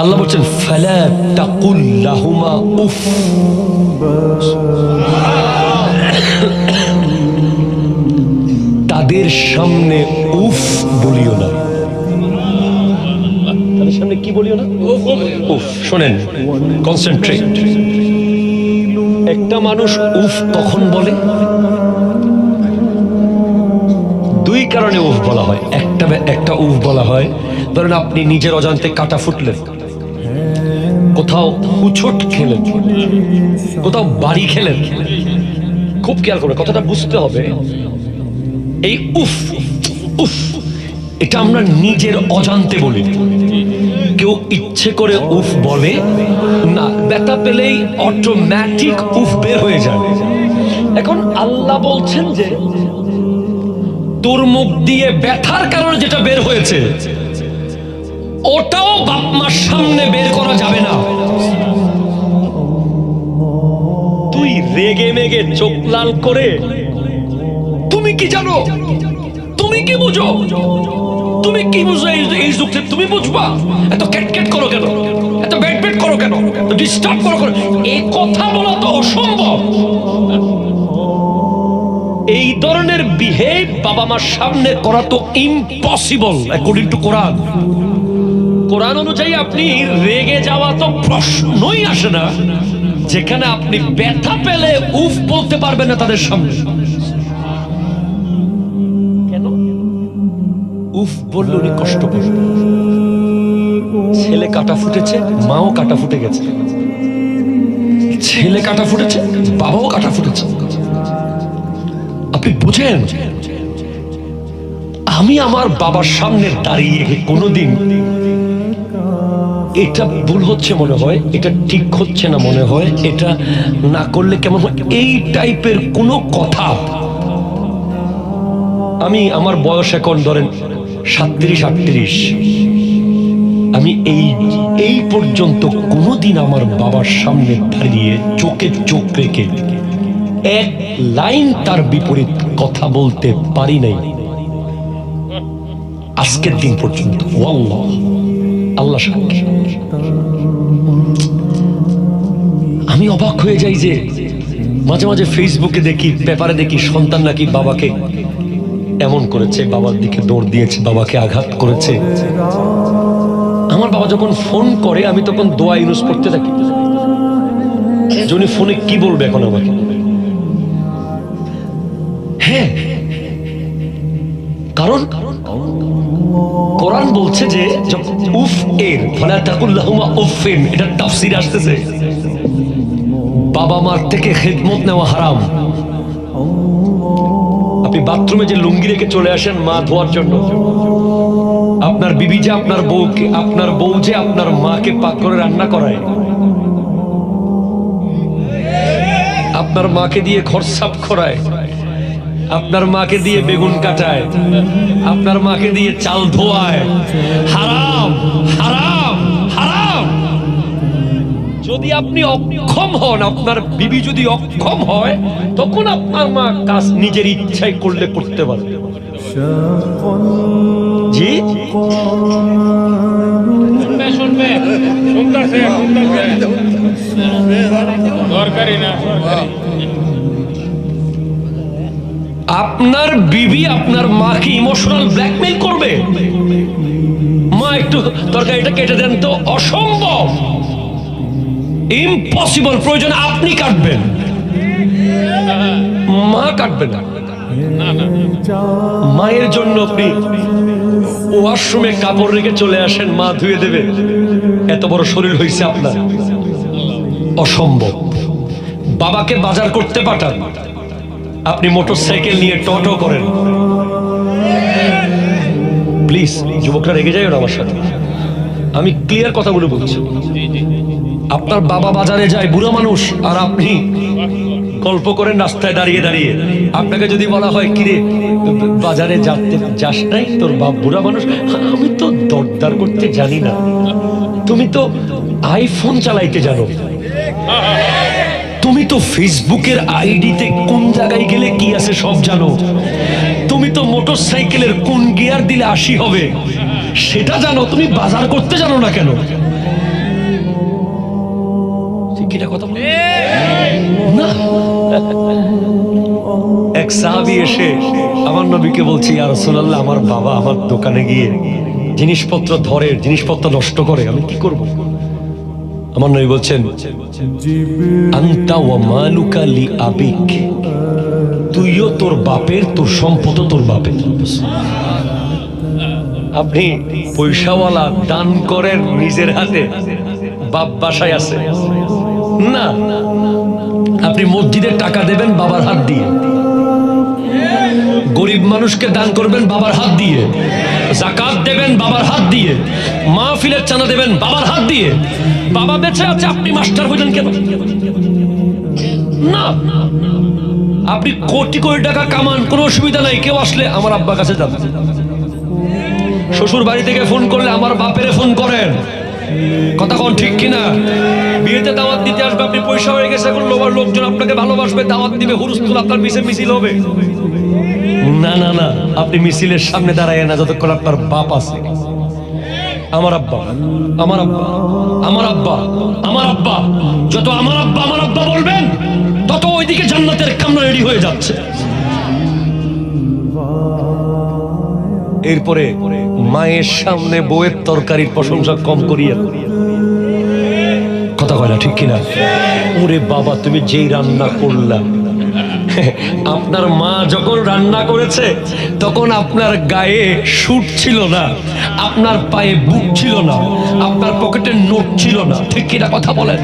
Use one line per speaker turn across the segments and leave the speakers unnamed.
আল্লাহ বলছেন ফালা তাকুল লাহুমা উফ, তাদের সামনে উফ বলিও না। তাদের সামনে কি বলিও না? উফ। শোনেন, কনসেন্ট্রেট। একটা মানুষ উফ তখন বলে, দুই কারণে উফ বলা হয়। একটা উফ বলা হয়, ধরেন আপনি নিজের অজান্তে কাটা ফুটলেন, কোথাও উছট খেলেন, কোথাও বাড়ি খেলেন। খুব খেয়াল করবেন, কথাটা বুঝতে হবে। এই উফ উফ এটা আমরা নিজের অজান্তে বলি, কেউ ইচ্ছে করে উফ বলে না। ব্যথা পেলেই অটোমেটিক উফ বের হয়ে যায়। এখন আল্লাহ বলছেন যে তোর মুখ দিয়ে ব্যথার কারণে যেটা বের হয়েছে ওটাও বাপ মার সামনে বের করা যাবে না। তুই রেগে মেগে চোখ লাল করে, তুমি কি জানো, তুমি কি বুঝো, তুমি কি বুঝো এই যুগে, তুমি বুঝবা? এত ক্যাটক্যাট করো কেন, এত ব্যাট ব্যাট করো কেন, ডিস্টার্ব করো কেন? এই কথা বলা তো অসম্ভব। এই ধরনের বিহেভ বাবা মার সামনে করা তো ইম্পসিবল অ্যাকর্ডিং টু কোরআন। কোরআন অনুযায়ী আপনি রেগে যাওয়া তো প্রশ্নই আসে না, যেখানে আপনি ব্যথা পেলে উফ বলতে পারবেন না তাদের সামনে। কেন? উফ বললে উনি কষ্ট পাবেন। ছেলে কাটা ফুটেছে, মাও কাটা ফুটে গেছে, ছেলে কাটা ফুটেছে, বাবাও কাটা ফুটেছে। আপনি বুঝেন, আমি আমার বাবার সামনে দাঁড়িয়ে কোনোদিন এটা ভুল হচ্ছে মনে হয়, এটা ঠিক হচ্ছে না মনে হয়, এটা না করলে কেমন হয়, এই টাইপের কোনো কথা আমি, আমার বয়স এখন ধরেন 37-38, আমি এই পর্যন্ত কোনোদিন আমার বাবার সামনে দাঁড়িয়ে চোখে চোখ রেখে এক লাইন তার বিপরীত কথা বলতে পারি নাই আজকের দিন পর্যন্ত। আল্লাহ সাক্ষী। আমি অবাক হয়ে যাই যে মাঝে মাঝে ফেসবুকে দেখি, পেপারে দেখি, সন্তান নাকি বাবাকে এমন করেছে, বাবার দিকে দৌড় দিয়েছে, বাবাকে আঘাত করেছে। আমার বাবা যখন ফোন করে আমি তখন দোয়া ইউজ করতে থাকি, উনি ফোনে কি বলবে এখন আমাকে। হ্যাঁ, কারণ কোরআন বলছে যে উফ এর ফালা তাকুল লাহুমা উফিন, এটা তাফসীরে আসতেছে বাবা মার থেকে খেদমত নেওয়া হারাম। আপনি বাথরুমে যে লুঙ্গি রেখে চলে আসেন মা ধোয়ার জন্য, আপনার বিবি যে আপনার বউ যে আপনার মাকে পাক করে রান্না করায়, আপনার মাকে দিয়ে ঘর সাফ করায়, আপনার মাকে দিয়ে বেগুন কাটায়, আপনার মাকে দিয়ে চাল ধোয়ায়, হারাম হারাম হারাম। যদি আপনি অক্ষম হন, আপনার বিবি যদি অক্ষম হয়, তখন আপনার মা কাজ নিজের ইচ্ছায় করলে করতে পারে। জি দরকারি না। আপনার বিবি আপনার মাকে ইমোশনাল ব্ল্যাকমেইল করবে, মা একটু তরকারিটা কেটে দেন তো, অসম্ভব, ইম্পসিবল। প্রয়োজন আপনি কাটবেন, মা কাটবেন না। মায়ের জন্য আপনি ওয়াশরুমে কাপড় রেখে চলে আসেন, মা ধুয়ে দেবে, এত বড় শরীর হয়েছে আপনার, অসম্ভব। বাবাকে বাজার করতে পাঠান, আপনি মোটরসাইকেল নিয়ে টোটো করেন। প্লিজ যুবকরা রেগে যায় না আমার সাথে, আমি ক্লিয়ার কথাগুলো বলছি। আপনার বাবা বাজারে যায়, বুড়া মানুষ, আর আপনি গল্প করেন রাস্তায় দাঁড়িয়ে দাঁড়িয়ে। আপনাকে যদি বলা হয় কিরে বাজারে যাস নাই, তোর বাপ বুড়া মানুষ, আমি তো দরদার করতে জানি না, তুমি তো আইফোন চালাইতে জানো, তুমি তো ফেসবুকের আইডিতে কোন জায়গায় গেলে কি আছে সব জানো, তুমি তো মোটরসাইকেলের কোন গিয়ার দিলে 80 হবে সেটা জানো, তুমি বাজার করতে জানো না কেন? কিনা কথা বলে না। এক সাহাবী এসে আমার নবীকে বলছে, ইয়া রাসূলুল্লাহ, আমার বাবা আমার দোকানে গিয়ে জিনিসপত্র ধরে, জিনিসপত্র নষ্ট করে, আমি কি করব? আমার নবী বলছেন, আনতা ওয়া মালুকা লি আবিক, তুইও তোর বাপের, তোর সম্পদ তোর বাপের। আপনি পয়সাওয়ালা, দান করেন নিজের হাতে, বাপ বাসায় আছে না। আপনি মসজিদে টাকা দেবেন বাবার হাত দিয়ে, গরিব মানুষকে দান করবেন বাবার হাত দিয়ে, যাকাত দেবেন বাবার হাত দিয়ে, মাহফিলের চাঁদা দেবেন বাবার হাত দিয়ে। বাবা বেঁচে আছে, আপনি মাস্টার হইলেন কেন? না, আপনি কোটি কোটি টাকা কামান, কোনো অসুবিধা নাই। কেউ আসলে আমার আব্বার কাছে যান, শ্বশুর বাড়ি থেকে ফোন করলে আমার বাপেরে ফোন করেন। কথা কোন ঠিক কিনা? বিয়েতে দাওয়াত দিতে আসবে, আপনি পয়সা হয়ে গেছে, এখন লোবার লোকজন আপনাকে ভালোবাসবে, দাওয়াত দিবে, হুরুস্তুল আপনার মিছে মিছিল হবে। না না না, আপনি মিছিলের সামনে দাঁড়ায় না যতক্ষণ আপনার বাপ আছে। আমার আব্বা, আমার আব্বা, আমার আব্বা, আমার আব্বা, যত আমার আব্বা আমার আব্বা বলবেন, তত ওইদিকে জান্নাতের কামরা রেডি হয়ে যাচ্ছে। এরপরে মায়ের সামনে বউয়ের তরকারির প্রশংসা কম করিয়া, কথা কয় না ঠিক কিনা? ওরে বাবা, তুমি যেই রান্না করলা, আপনার মা যখন রান্না করেছে তখন আপনার গায়ে সুট ছিল না, আপনার পায়ে বুট ছিল না, আপনার পকেটে নোট ছিল না, ঠিক কিনা কথা বলেন?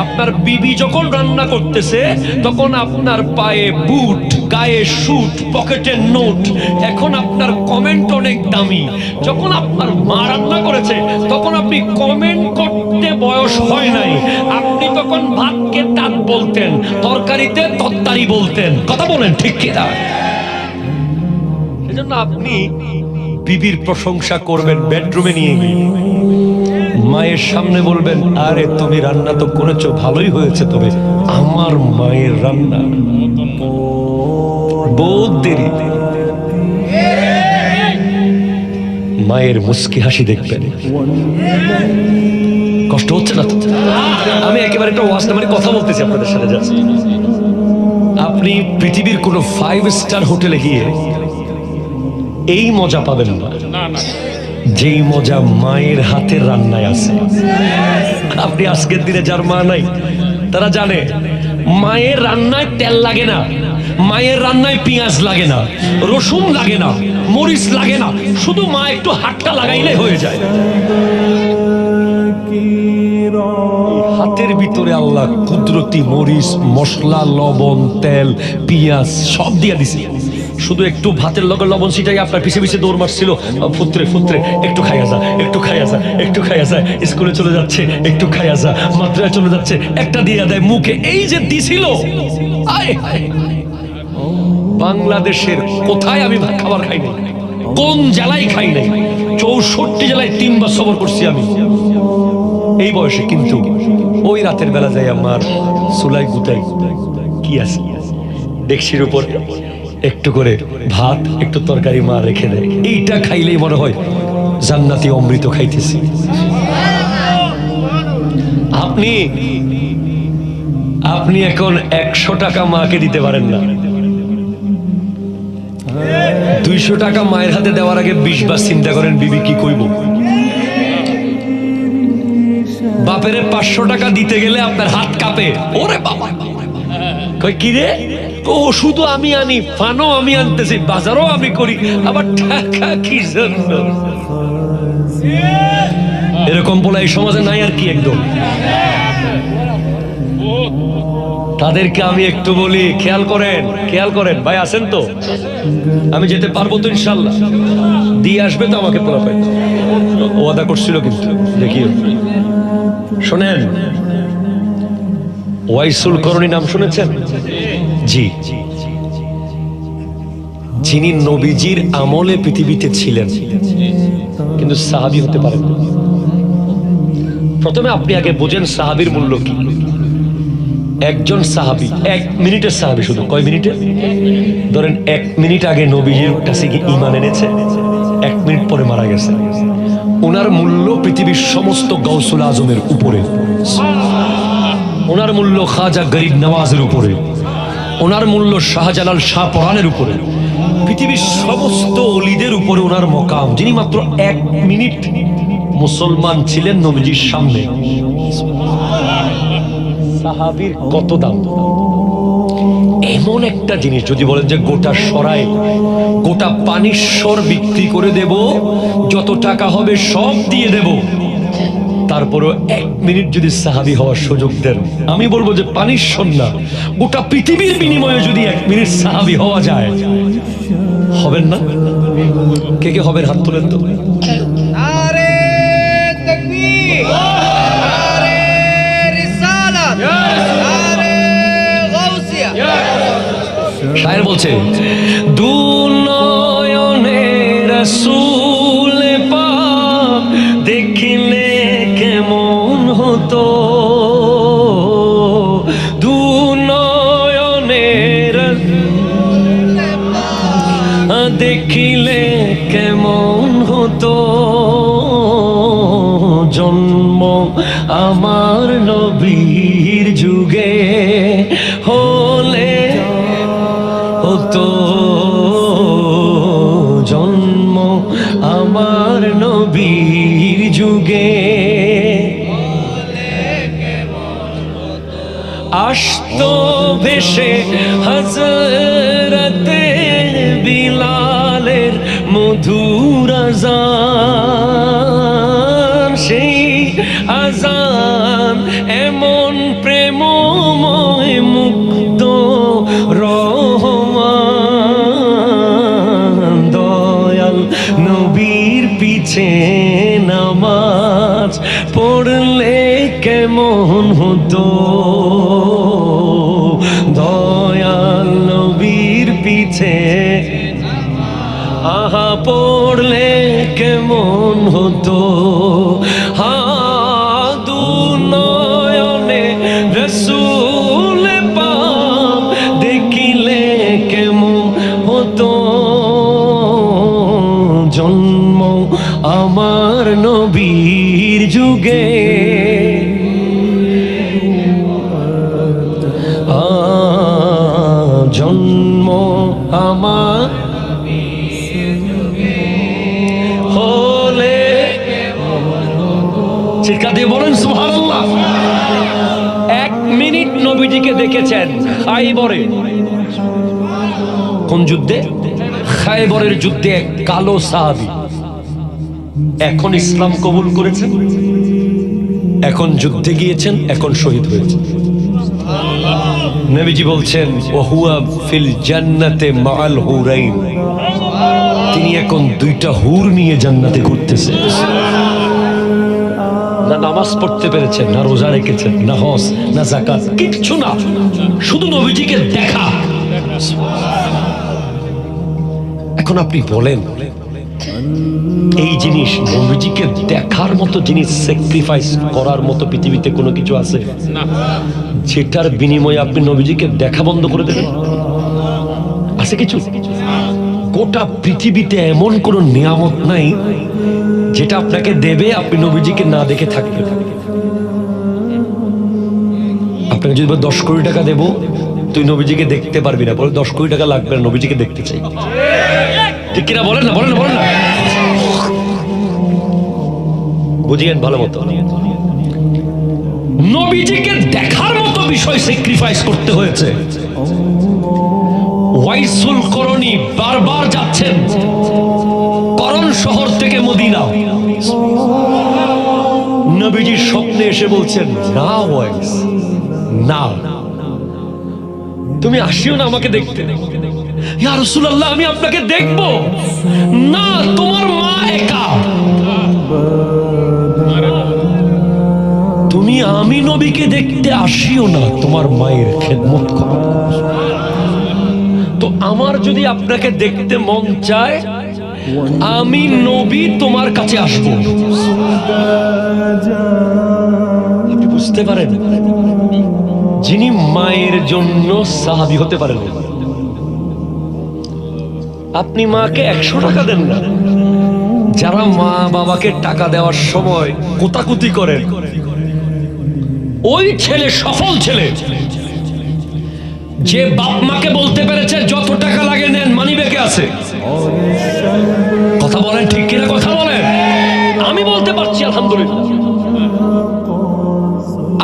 আপনার বিবি যখন রান্না করতেছে তখন আপনার পায়ে বুট, গায়ে সুট, পকেটে নোট। এখন আপনার কমেন্ট অনেক দামি। যখন আপনার মা রান্না করেছে তখন আপনি কমেন্ট করতে বয়স হয় নাই, আপনি তখন ভাতকে তাত বলতেন, তরকারিতে তরকারি বলতেন। কথা বলেন ঠিক কিনা? সেজন্য আপনি বিবির প্রশংসা করবেন বেডরুমে নিয়ে গিয়ে, মায়ের সামনে বলবেন, আরে তুমি রান্না তো করেছো, ভালোই হয়েছে, তবে আমার মায়ের রান্না বহুত দেরি। মায়ের মুস্কি হাসি দেখবেন। কষ্ট হচ্ছে না তো? আমি একেবারে একটা ওয়াজ মানে কথা বলতেছি আপনাদের সাথে। যাচ্ছি, আপনি পৃথিবীর কোন 5 স্টার হোটেলে গিয়ে এই মজা পাবেন না যেই মজা মায়ের হাতের রান্নায় আছে। আপনি আজকের দিনে যার মা নাই তারা জানে মায়ের রান্নায় তেল লাগে না, মায়ের রান্নায় পেঁয়াজ লাগে না, রসুন লাগে না, মরিচ লাগে না, শুধু মা একটু হাতটা লাগাইলে হয়ে যায়। হাতের ভিতরে আল্লাহ কুদরতি মরিচ, মশলা, লবণ, তেল, পেঁয়াজ সব দিয়ে দিছে। শুধু একটু ভাতের লগে লবণ ছিটাই আপনার পিছে পিছে দৌড় মারছিল, ফুত্রে ফুত্রে একটু খাইয়া যা, একটু খাইয়া যা, একটু খাইয়া যা, স্কুলে চলে যাচ্ছে একটু খাইয়া যা, মাদ্রাসায় চলে যাচ্ছে একটা দিয়ে দেয় মুখে। এই যে দিছিল, বাংলাদেশের কোথায় আমি খাবার খাই নাই, কোন জেলায় খাই নাই, 64 জেলায় 3 বার সফর করছি আমি এই বয়সে। কিন্তু ওই রাতের বেলা যাই আমার সুলাই গুতাই কি আছে ডেকসির উপর একটু করে ভাত, একটু তরকারি মা রেখে দেয়। এইটা খাইলেই মনে হয় জান্নাতি অমৃত খাইতেছি। আপনি আপনি এখন 100 টাকা মাকে দিতে পারেন না, 200 টাকা মায়ের হাতে দেওয়ার আগে 20 বার চিন্তা করেন বিবি কি কইব। বাপেরে 500 টাকা দিতে গেলে আপনার হাত কাঁপে, ওরে বাবা কই কি রে, ও শুধু আমি আনি, ফানও আমি আনতেছি, বাজারও আমি করি, আবার টাকা কি জন্য? এরকম বলা এই সমাজে নাই আর কি। একদম তাদেরকে আমি একটু বলি, খেয়াল করেন, খেয়াল করেন ভাই, আছেন তো? আমি যেতে পারবো তো ইনশাল্লাহ? দিয়ে আসবে তো আমাকে পোলাপাই? ওয়াদা করছিল কিন্তু দেখিও। শোনেন, ওয়াইসুল করণী নাম শুনেছেন? জি, যিনি নবীজির আমলে পৃথিবীতে ছিলেন কিন্তু সাহাবী হতে পারেন। প্রথমে আপনি আগে বোঝেন সাহাবীর মূল্য কি। একজন সাহাবী 1 মিনিটের সাহাবী, শুধু কয় মিনিটে? ধরেন 1 মিনিট আগে নবীজির কাছে কি ঈমান এনেছে, 1 মিনিট পরে মারা গেছে, ওনার মূল্য পৃথিবীর সমস্ত গাউসুল আজমের উপরে। ওনার মূল্য খাজা গরিব নওয়াজের উপরে, ওনার মূল্য শাহজালাল শাহ পরানের উপরে, পৃথিবীর সমস্ত অলিদের উপরে ওনার মকাম। যিনি মাত্র 1 মিনিট মুসলমান ছিলেন নবীজির সামনে। সাহাবীর কত দাম! এমন একটা জিনিস যদি বলেন যে গোটা সরাই, গোটা পানিশ্বর বিক্রি করে দেব, যত টাকা হবে সব দিয়ে দেব, তারপরও 1 মিনিট যদি সাহাবী হওয়ার সুযোগ দেন, আমি বলবো যে পানিশ্বর না, গোটা পৃথিবীর বিনিময়ে যদি 1 মিনিট সাহাবী হওয়া যায়, হবেন না? কে কে হবেন হাত তুলেন তো।
নারে তাকবীর, নারে রিসালাত, নারে গাউসিয়া।
শায়ের বলছে, দু নয়নে রাসূল পাক দেখিলে কেমন হতো, দু নয়নে দেখিলে কেমন হতো, জন্ম আমার নবীর যুগে হলে হতো, জন্ম আমার নবীর যুগে আসতো ভেসে হযরতে বিলালের মধুর আযান, সেই আযান এমন প্রেমময় মুগ্ধ রহমান, দয়াল নবীর পিছে নামাজ পড়লে কেমন হতো, দয়াল নবীর পিছে আহা পড়লে কেমন হতো, হা দু নয়নে রাসূল পাক দেখিলে কেমন হতো, জন্ম আমার নবীর যুগে জন্ম আমার হলে, চিৎকার দিয়ে বলেন সুবহানাল্লাহ। 1 মিনিট নবীজিকে দেখেছেন খাইবরে। কোন যুদ্ধে? খাইবরের যুদ্ধে এক কালো সাহাবী এখন ইসলাম কবুল করেছেন, এখন যুদ্ধে গিয়েছেন, এখন শহীদ হয়েছেন। নবীজি বলছেন ওহুয়া ফিল জান্নাতে মাআল হুরাইন, তিনি এখন 2টা হুর নিয়ে জান্নাতে ঘুরতেছেন। না নামাজ পড়তে পেরেছেন, না রোজা রেখেছেন, না হজ, না যাকাত, কিচ্ছু না, শুধু নবীজিকে দেখা। এখন আপনি বলেন, এই জিনিস নবীজিকে দেখার মতো জিনিস, স্যাক্রিফাইস করার মতো পৃথিবীতে কোনো কিছু আছে যেটার বিনিময়ে আপনি নবীজিকে দেখা বন্ধ করে দেবেন? আছে কিছু? গোটা পৃথিবীতে এমন কোন নিয়ামত নাই যেটা আপনাকে দেবে আপনি নবীজিকে না দেখে থাকবেন। আপনাকে যদি 10 কোটি টাকা দেব, তুই নবীজিকে দেখতে পারবি না, বলে 10 কোটি টাকা লাগবে না, নবীজিকে দেখতে চাই। ঠিক কিনা বলেন না? বলেন না? বলেন না? বুঝিয়েন ভালো মতো। নবীজিকে দেখার মতো বিষয় স্যাক্রিফাইস করতে হয়েছে। ওয়াইসুল করণী বারবার যাচ্ছেন করণ শহর থেকে মদিনা, নবীজির স্বপ্নে এসে বলছেন, না ওয়াইস না, তুমি আসিও না আমাকে দেখতে। ইয়া রাসূলুল্লাহ, আমি আপনাকে দেখব না, তোমার মা একা, তুমি আমি নবীকে দেখতে আসিও না, তোমার মায়ের খেদমত করো। তো আমার যদি আপনাকে দেখতে মন চায়, আমি নবী তোমার কাছে আসবো। আপনি বুঝতে পারেন, যিনি মায়ের জন্য সাহাবী হতে পারেন, আপনি মাকে 100 টাকা দেন না, যারা মা বাবাকে টাকা দেওয়ার সময় কোতাকুতি করেন, ওই ছেলে সফল ছেলে যে বাপ মাকে বলতে পেরেছে যত টাকা লাগে নেন, মানি ব্যাগে আছে। কথা বলেন ঠিক কিনা? কথা বলেন। আমি বলতে পারছি আলহামদুলিল্লাহ।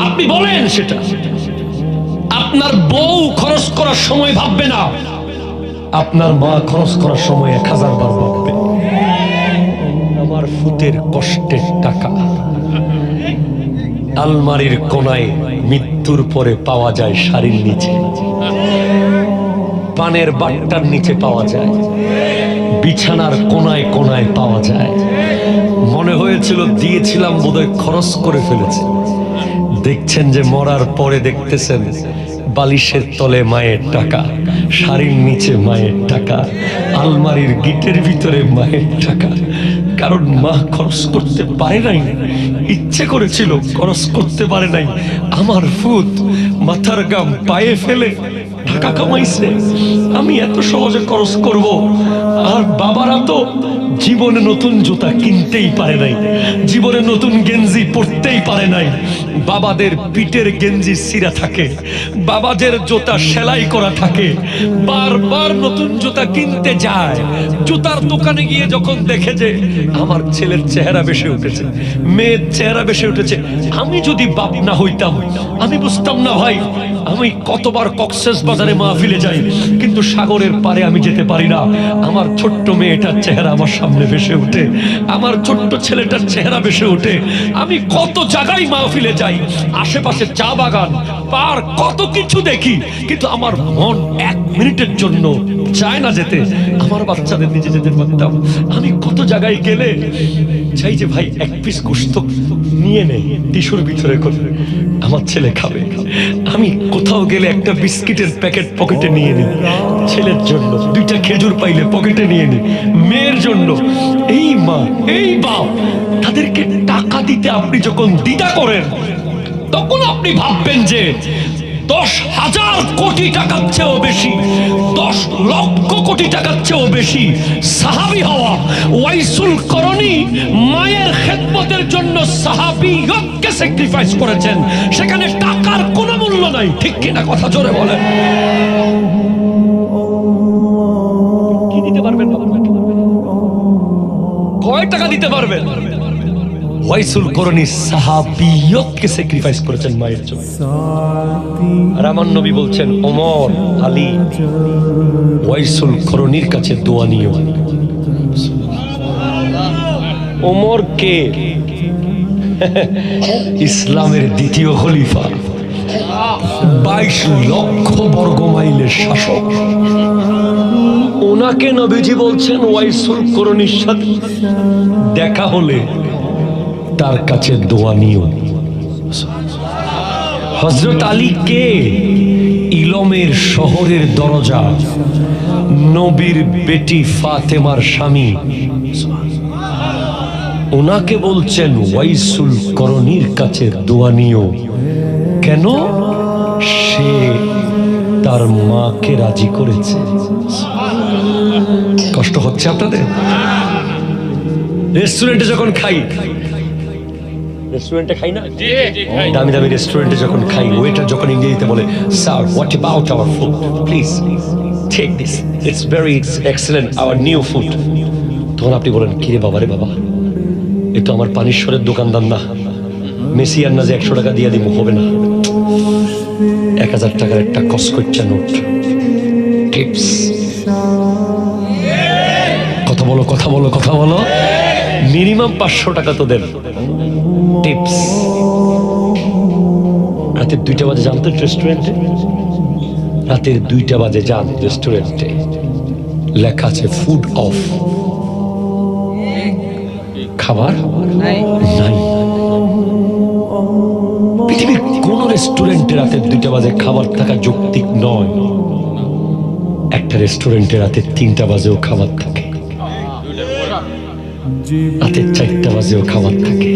আপনি বলেন সেটা। আপনার বউ খরচ করার সময় ভাববে না, আপনার মা খরচ করার সময় 1000 বার ভাববে। আমার ফুতের কষ্টের টাকা আলমারির কোনায় মৃত্যুর পরে পাওয়া যায়, শাড়ির নিচে, পানের বাট্টার নিচে পাওয়া যায়, বিছানার কোনায় কোনায় পাওয়া যায়। মনে হয়েছিল দিয়েছিলাম বোধহয় খরচ করে ফেলেছে। দেখছেন যে মরার পরে দেখতেছেন বালিশের তলে মায়ের টাকা, শাড়ির নিচে মায়ের টাকা, আলমারির গিটের ভিতরে মায়ের টাকা। কারণ মা খরচ করতে পারে নাই, ইচ্ছে করেছিল খরচ করতে পারে নাই। আমার ফুত মাথার গাম পায়ে ফেলে টাকা কামাইছে, আমি এত সহজে খরচ করব। আর বাবারা তো জীবনে নতুন জুতা কিনতেই পারে নাই, জীবনে নতুন গেঞ্জি পরতেই পারে নাই। বাবাদের পিঠের গেঞ্জি ছিঁড়া থাকে, বাবাদের জুতা সেলাই করা থাকে। বারবার নতুন জুতা কিনতে যায়। জুতার দোকানে গিয়ে যখন দেখে যে আমার ছেলের চেহারা বেশি উঠেছে, মেয়ের চেহারা বেশি উঠেছে, আমি যদি বাপ না হইতাম আমি বুঝতাম না ভাই। আমি কতবার কক্সেস বাজারে মাহফিলে যাই, কিন্তু সাগরের পারে আমি যেতে পারি না। আমার ছোট্ট মেয়েটার চেহারা আমার সামনে ভেসে ওঠে, আমার ছোট্ট ছেলেটার চেহারা ভেসে ওঠে। আমি কত জায়গায় মাহফিলে যাই, আশেপাশে চা বাগান, পার, কত কিছু দেখি, কিন্তু আমার মন 1 মিনিটের জন্য চায় না যেতে। আমার বাচ্চাদের নিজে যেতে পারতাম। আমি কত জায়গায় গেলে চাই যে ভাই 1 পিস গোশত নিয়ে নেই টিস্যুর ভিতরে করে, আমার ছেলে খাবে। আমি কোথাও গেলে একটা বিস্কিটের প্যাকেট পকেটে নিয়ে নিই ছেলের জন্য, 2টা খেজুর পাইলে পকেটে নিয়ে নিই মেয়ের জন্য। এই মা, এই বাপ, তাদেরকে টাকা দিতে আপনি যখন দ্বিধা করেন, তখন আপনি ভাববেন যে 10,000 কোটি টাকার চেয়েও বেশি, 10 লক্ষ কোটি টাকার চেয়েও বেশি সাহাবী হওয়া। ওয়াইসুল করণী মায়ের খেদমতের জন্য সাহাবিয়তকে স্যাক্রিফাইস করেছেন, সেখানে টাকার কোনো মূল্য নাই। ঠিক কিনা? কথা জোরে বলেন। কি দিতে পারবেন? কয় টাকা দিতে পারবেন? ওয়াইসুল করণী সাহাবিয়তকে স্যাক্রিফাইস করেছেন মায়ের জন্য। আর আমার নবী বলছেন, ওমর, আলী, ওয়াইসুল করণীর কাছে দোয়া নিও। ওমর কে? ইসলামের দ্বিতীয় খলিফা, 22 লক্ষ বর্গ মাইলের শাসক। ওনাকে নবীজি বলছেন ওয়াইসুল করণীর সাথে দেখা হলে তার কাছে দোয়া নিও। হযরত আলী কে? ইলমের শহরের দরজা, নবীর বেটি ফাতেমার স্বামী। ওনাকে বলছেন ওয়াইসুল করণীর কাছে দোয়া নিও। কেন? সে তার মাকে রাজি করেছে। কষ্ট হচ্ছে আপনাদের? রেস্টুরেন্টে যখন খাই, রেস্টুরেন্টে খাই না, দামি দামি রেস্টুরেন্টে যখন খাই, ওয়েটার যখন ইংরেজিতে বলে, sir what about our food, please take this, it's very excellent, our new food. তখন আপনি বলেন, কিরে বাবা রে বাবা, এ তো আমার পানিশ্বরের দোকানদার না, মেসিয়ার না যে 100 টাকা দিয়ে দিব, হবে না। 1000 টাকার একটা কসকচ্চা নোট, টিপস। কথা বলো, কথা বলো, কথা বলো। মিনিমাম 500 টাকা তো দেন, টিপস। রাতের 2টা বাজে যান তো রেস্টুরেন্টে, রাতের 2টা বাজে যান রেস্টুরেন্টে, লেখা আছে ফুড অফ, খাবার নাই। পৃথিবীর কোন রেস্টুরেন্টে রাতের 2টা বাজে খাবার থাকা যৌক্তিক নয়। একটা রেস্টুরেন্টে রাতের 3টা বাজেও খাবার থাকে, রাতের 4টা বাজেও খাবার থাকে,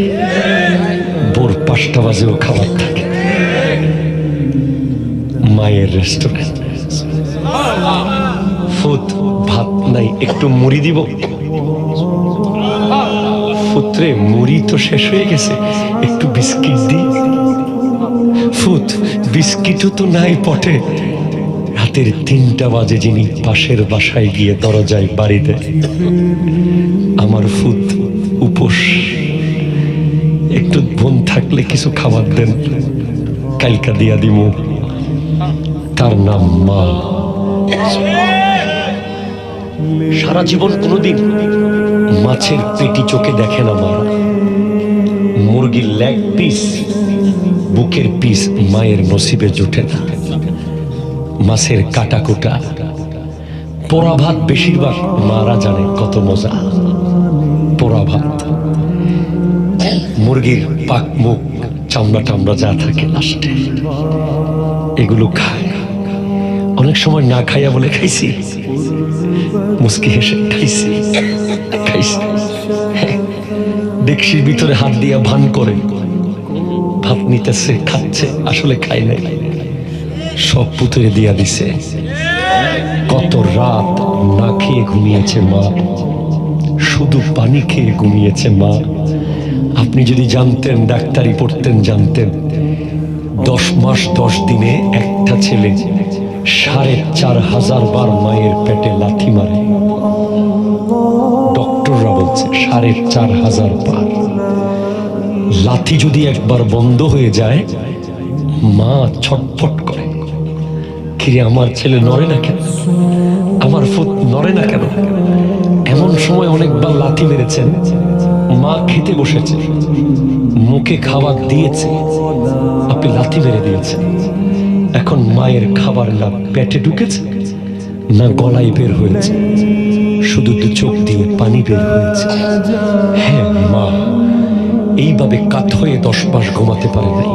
ভোর 5টা বাজেও খাবার থাকে। মায়ের রেস্টুরেন্ট। ফুত, ভাত নাই, একটু মুড়ি দিব। পুত্রে, মুড়ি তো শেষ হয়ে গেছে, একটু বিস্কিট দি। ফুত বিস্কিটও তো নাই পটে। রাতের 3টা বাজে যিনি পাশের বাসায় গিয়ে দরজায় বাড়ি দেয়, আমার ফুত উপোস, একটু বোন থাকলে কিছু খাবার দেন, কালকা দিয়া দিমু। তার নাম মা। সারা জীবন কোনোদিন মাছের পেটি চোখে দেখে না মা। মুরগির লেগ পিস, বুকের পিস মায়ের নসিবে জুটে না। মাছের কাটা কুটা, পোড়া ভাত বেশিরভাগ মারা জানে কত মজা। পোড়া ভাত, মুরগির পাক মুখ, চামড়া টামড়া যা থাকে লাস্টে এগুলো খায়। অনেক সময় না খাইয়া বলে খাইছি, মুস্কি হেসে খাইছি খাইছি। ডেকসির ভিতরে হাত দিয়া ভান করে ভাত নিতেছে, খাচ্ছে, আসলে খাই নাই, সব পুতুরে দিয়া দিছে। কত রাত না খেয়ে ঘুমিয়েছে মা, শুধু পানি খেয়ে ঘুমিয়েছে মা। আপনি যদি জানতেন, ডাক্তারি পড়তেন, জানতেন 10 মাস 10 দিনে একটা ছেলে 4500 বার মায়ের পেটে লাথি মারে। ডক্টররা বলছে 4500 বার। লাথি যদি একবার বন্ধ হয়ে যায়, মা ছটফট করে, কিরে আমার ছেলে নড়ে না কেন, আমার ফুট নড়ে না কেন। এমন সময় অনেকবার লাথি মেরেছেন, মা খেতে বসেছে, মুখে খাবার দিয়েছে, আপনি লাথি মেরে দিয়েছেন। এখন মায়ের খাবার না পেটে ঢুকেছে না গলায় বের হয়েছে, শুধু 2 চোখ দিয়ে পানি বের হয়েছে। হ্যাঁ মা এইভাবে কাত হয়ে 10 মাস ঘুমাতে পারে নাই,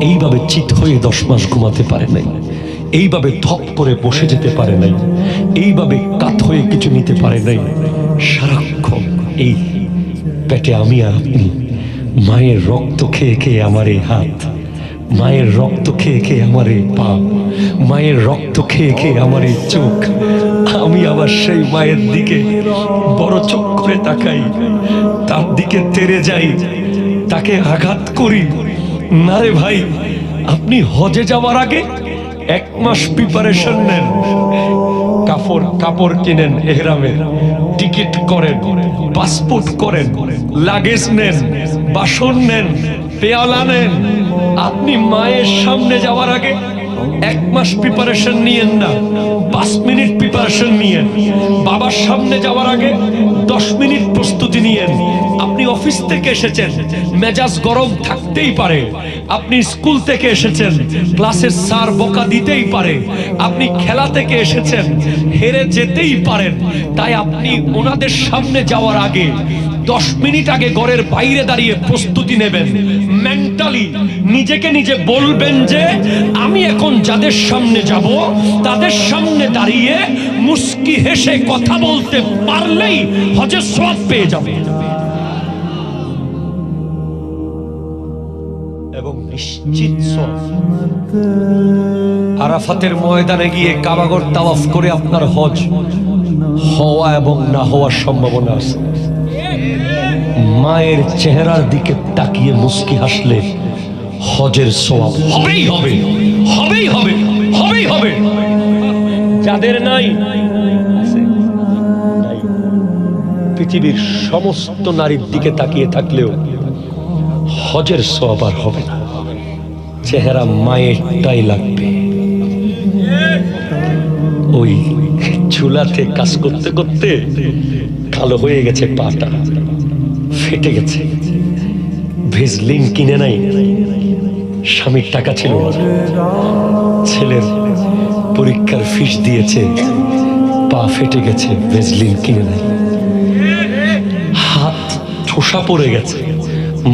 এইভাবে চিত হয়ে 10 মাস ঘুমাতে পারে নাই, এইভাবে ধপ করে বসে যেতে পারে নাই, এইভাবে কাত হয়ে কিছু নিতে পারে নাই। সারাক্ষণ এই পেটে আমি আর আপনি, মায়ের রক্ত খেয়ে খেয়ে আমার এই হাত, মায়ের রক্ত খেয়ে খেয়ে আমার এই পা, মায়ের রক্ত খেয়ে খেয়ে আমার এই চোখ। আমি আবার সেই মায়ের দিকে বড় চোখ করে তাকাই, তার দিকে তেড়ে যাই, তাকে আঘাত করি। না রে ভাই, আপনি হজে যাওয়ার আগে 1 মাস প্রিপারেশন নেন, কাপড় কিনেন, এহরামের টিকিট করেন, পাসপোর্ট করেন, লাগেজ নেন, বাসন নেন, পেয়ালা নেন। আপনি মায়ের সামনে যাওয়ার আগে 1 মাস প্রিপারেশন নিয়েন না, 5 মিনিট প্রিপারেশন নিয়েন। বাবার সামনে যাওয়ার আগে 10 মিনিট প্রস্তুতি নিয়েন। আপনি অফিস থেকে এসেছেন, মেজাজ গরম থাকতেই পারে। আপনি স্কুল থেকে এসেছেন, ক্লাসের স্যার বকা দিতেই পারে। আপনি খেলা থেকে এসেছেন, হেরে যেতেই পারেন। তাই আপনি ওনাদের সামনে যাওয়ার আগে 10 মিনিট আগে ঘরের বাইরে দাঁড়িয়ে প্রস্তুতি নেবেন। মেন্টালি নিজেকে নিজে বলবেন যে আমি এখন যাদের সামনে যাব, তাদের সামনে দাঁড়িয়ে মুস্কি হেসে কথা বলতে পারলেই হজের সওয়াব পেয়ে যাবে। এবং নিশ্চিত সওয়াব। আরাফাতের ময়দানে গিয়ে কাবাগর তাওয়াফ করে আপনার হজ হওয়া এবং না হওয়ার সম্ভাবনা আছে। মায়ের চেহারার দিকে তাকিয়ে মুস্কি হাসলে হজের সওয়াব হবেই হবে, হবেই হবে, হবেই হবে। যাদের নাই, পৃথিবীর সমস্ত নারীর দিকে তাকিয়ে থাকলেও হজের সওয়াব আর হবে না। চেহারা মায়েরটাই লাগবে। ওই চুলাতে কাজ করতে করতে কালো হয়ে গেছে, পাটা ফেটে গেছে, ভেজলিন কিনে নাই, স্বামীর টাকা ছিল না, ছেলের পরীক্ষার ফিস দিয়েছে, পা ফেটে গেছে, ভেজলিন কিনে নাই, হাত ঠোসা পড়ে গেছে,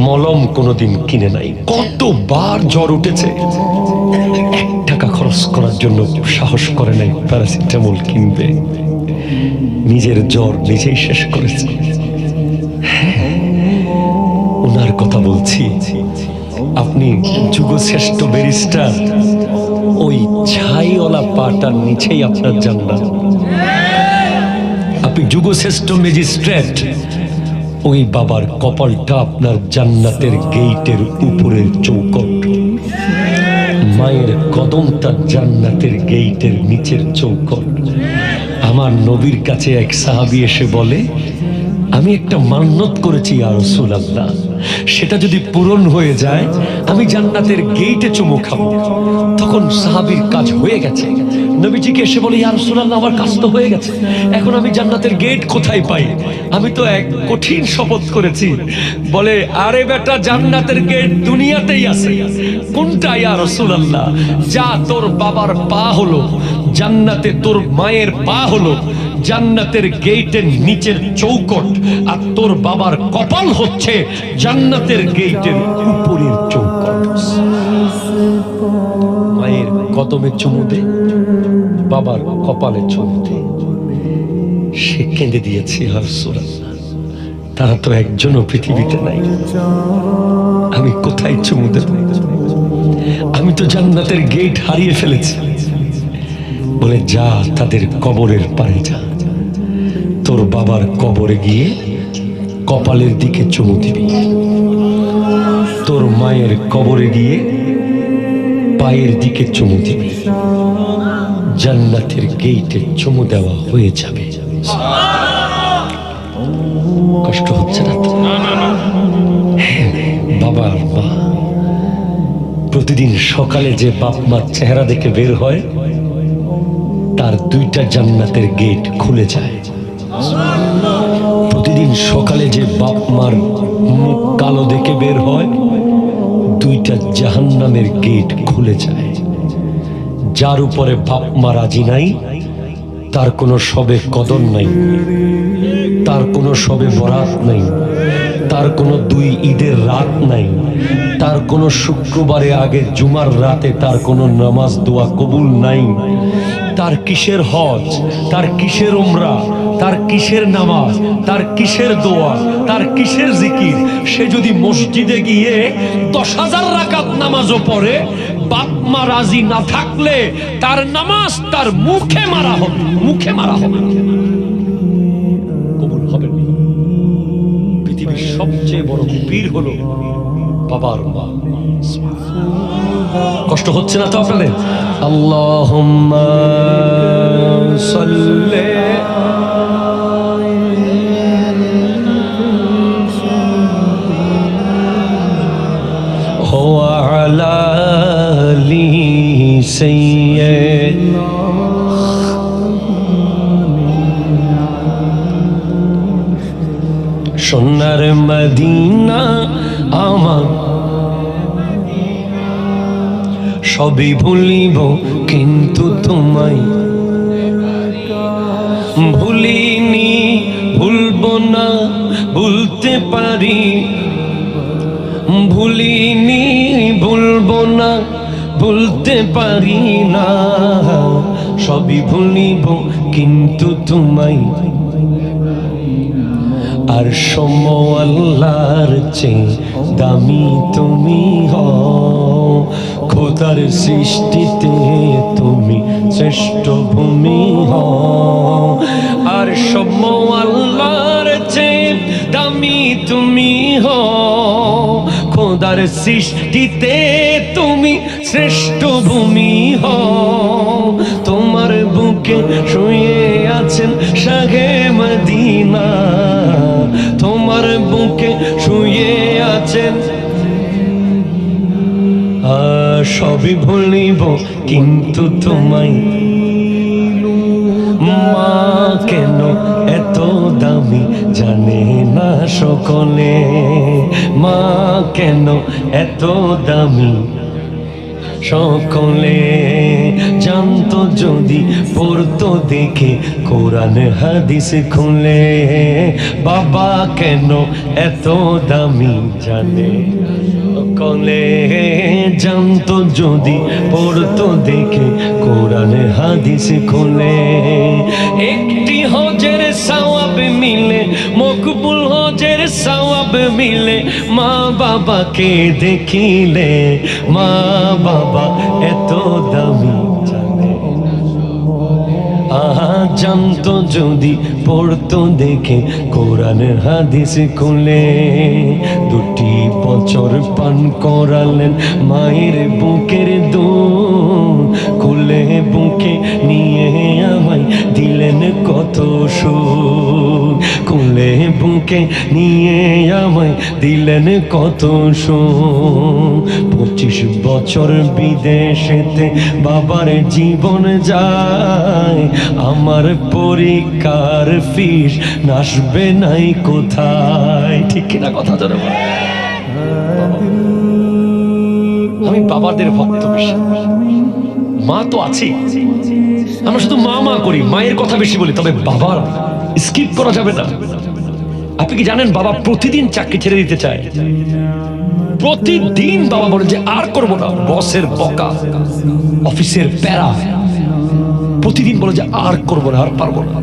মলম কোনোদিন কিনে নাই। কতবার জ্বর উঠেছে, 1 টাকা খরচ করার জন্য সাহস করে নাই প্যারাসিটামল কিনবে। নিজের জ্বর নিজেই শেষ করেছে। ওনার কথা বলছি। আপনি যুগশ্রেষ্ঠ ব্যারিস্টার, ওই ছাইওয়ালা পাটার নিচেই আপনার জান্নাত। আপনি যুগশ্রেষ্ঠ ম্যাজিস্ট্রেট, ওই বাবার কপালটা আপনার জান্নাতের গেইটের উপরের চৌকট। মায়ের কদমটা জান্নাতের গেইটের নিচের চৌকট। আমার নবীর কাছে এক সাহাবী এসে বলে, আমি একটা মান্নত করেছি ইয়া রাসূলুল্লাহ, সেটা যদি পূরণ হয়ে যায় আমি জান্নাতের গেইটে চুমু খাবো। তখন সাহাবীর কাজ হয়ে গেছে, নবীজিকে এসে বলে, ইয়া রাসূলুল্লাহ আমার কাজ তো হয়ে গেছে, এখন আমি জান্নাতের গেট কোথায় পাই? আমি তো এক কঠিন শপথ করেছি। বলে, আরে বেটা, জান্নাতের গেট দুনিয়াতেই আছে। কোনটা ইয়া রাসূলুল্লাহ? যা, তোর বাবার পা হলো জান্নাতে, তোর মায়ের পা হলো জান্নাতের গেটের নিচের চৌকট, আর তোর বাবার কপাল হচ্ছে জান্নাতের গেটের উপরের চৌকট। মায়ের কদমে চুমু দে, বাবার কপালে চুমু দে। সে কেঁদে দিয়েছে, ইয়া রাসূলুল্লাহ তারা তো একজনও পৃথিবীতে নাই, আমি কোথায় চুমু দেব? আমি তো জান্নাতের গেট হারিয়ে ফেলেছি। বলে, যা, তাদের কবরের পারে যা, তোর বাবার কবরে গিয়ে কপালের দিকে চুমু দিবি, তোর মায়ের কবরে গিয়ে পায়ের দিকে চুমু দিবি, জান্নাতের গেইটে চুমু দেওয়া হয়ে যাবে। কষ্ট হচ্ছে না তো? হ্যাঁ, বাবা আর মা প্রতিদিন সকালে যে বাপ মার চেহারা দেখে বের হয়, তার দুইটা জান্নাতের গেট খুলে যায়। প্রতিদিন সকালে যে বাপ মার মুখ কালো দেখে বের হয়, দুইটা জাহান্নামের গেট খুলে যায়। যার উপরে বাপ মা রাজি নাই, তার কোনো সবে কদর নাই, তার কোনো সবে বরাত নাই, তার কোনো দুই ঈদের রাত নাই, তার কোনো শুক্রবারে আগে জুমার রাতে তার কোনো নামাজ দোয়া কবুল নাই। তার কিসের হজ, তার কিসের উমরা, তার কিসের নামাজ, তার কিসের দোয়া, তার কিসের জিকির? সে যদি মসজিদে গিয়ে 10,000 রাকাত নামাজও পড়ে, বাপ মা রাজি না থাকলে তার নামাজ তার মুখে মারা হবে, মুখে মারা হবে, কবুল হবে না। পৃথিবীর সবচেয়ে বড় পীর হলো বাবার মা। কষ্ট হচ্ছে না তো আপনাদের? আল্লাহুম্মা সাল্লি আলা আলি সাইয়্যিদ সোনার মদিনা আমার, সবই ভুলিব কিন্তু তোমায় ভুলিনি, ভুলবো না, ভুলতে পারি, ভুলিনি, ভুলবো না, ভুলতে পারি না, সবই ভুলিব কিন্তু তোমায়। আর সম আল্লাহর চেয়ে দামি তুমি হও, খোদার সৃষ্টিতে তুমি শ্রেষ্ঠ ভূমি হও। আর সম আল্লাহর চেয়ে দামি তুমি হও, খোদার সৃষ্টিতে তুমি শ্রেষ্ঠ ভূমি হও। তোমার বুকে শুয়ে আছেন শাহে মদিনা, তোমার বুকে শুয়ে আছেন। সবই ভুলিব কিন্তু তোমায়। মা কেন এত দামি জানে না সকলে, মা কেন এত দামি সকলে জানতো যদি পড়তো দেখে কোরআন হাদিস খুলে। বাবা কেন এত দামি জানে সকলে, জানতো যদি পড়তো দেখে কোরআন হাদিস খুলে। একটি হজের সওয়াব মিলে, মকবুল হজের সওয়াব মিলে, মা বাবাকে দেখিলে। মা বাবা এত দামি জানে, আহা জানতো যদি পড়তো দেখে কোরআন হাদিস খুলে। দুটি বছর পান করালেন মায়ের বুকের দুধ, থেকে নিয়ে আমায় দিলেন কত সুখ। 25 বছর বিদেশেতে বাবার জীবন যায়, আমার পরীক্ষার ফিস নাসবে নাই কোথায়। ঠিক কিনা কথা জানো? আমি বাবাদের ভক্ত বেশি, মা তো আছে, আমরা শুধু মা মা করি, মায়ের কথা বেশি বলি, তবে বাবার স্কিপ করা যাবে না। আপনি কি জানেন বাবা প্রতিদিন চাকরি ছেড়ে দিতে চায়? প্রতিদিন বাবা বলে যে আর করবো না, বসের বকা, অফিসের প্যারা, প্রতিদিন বলে যে আর করবো না, আর পারবো না।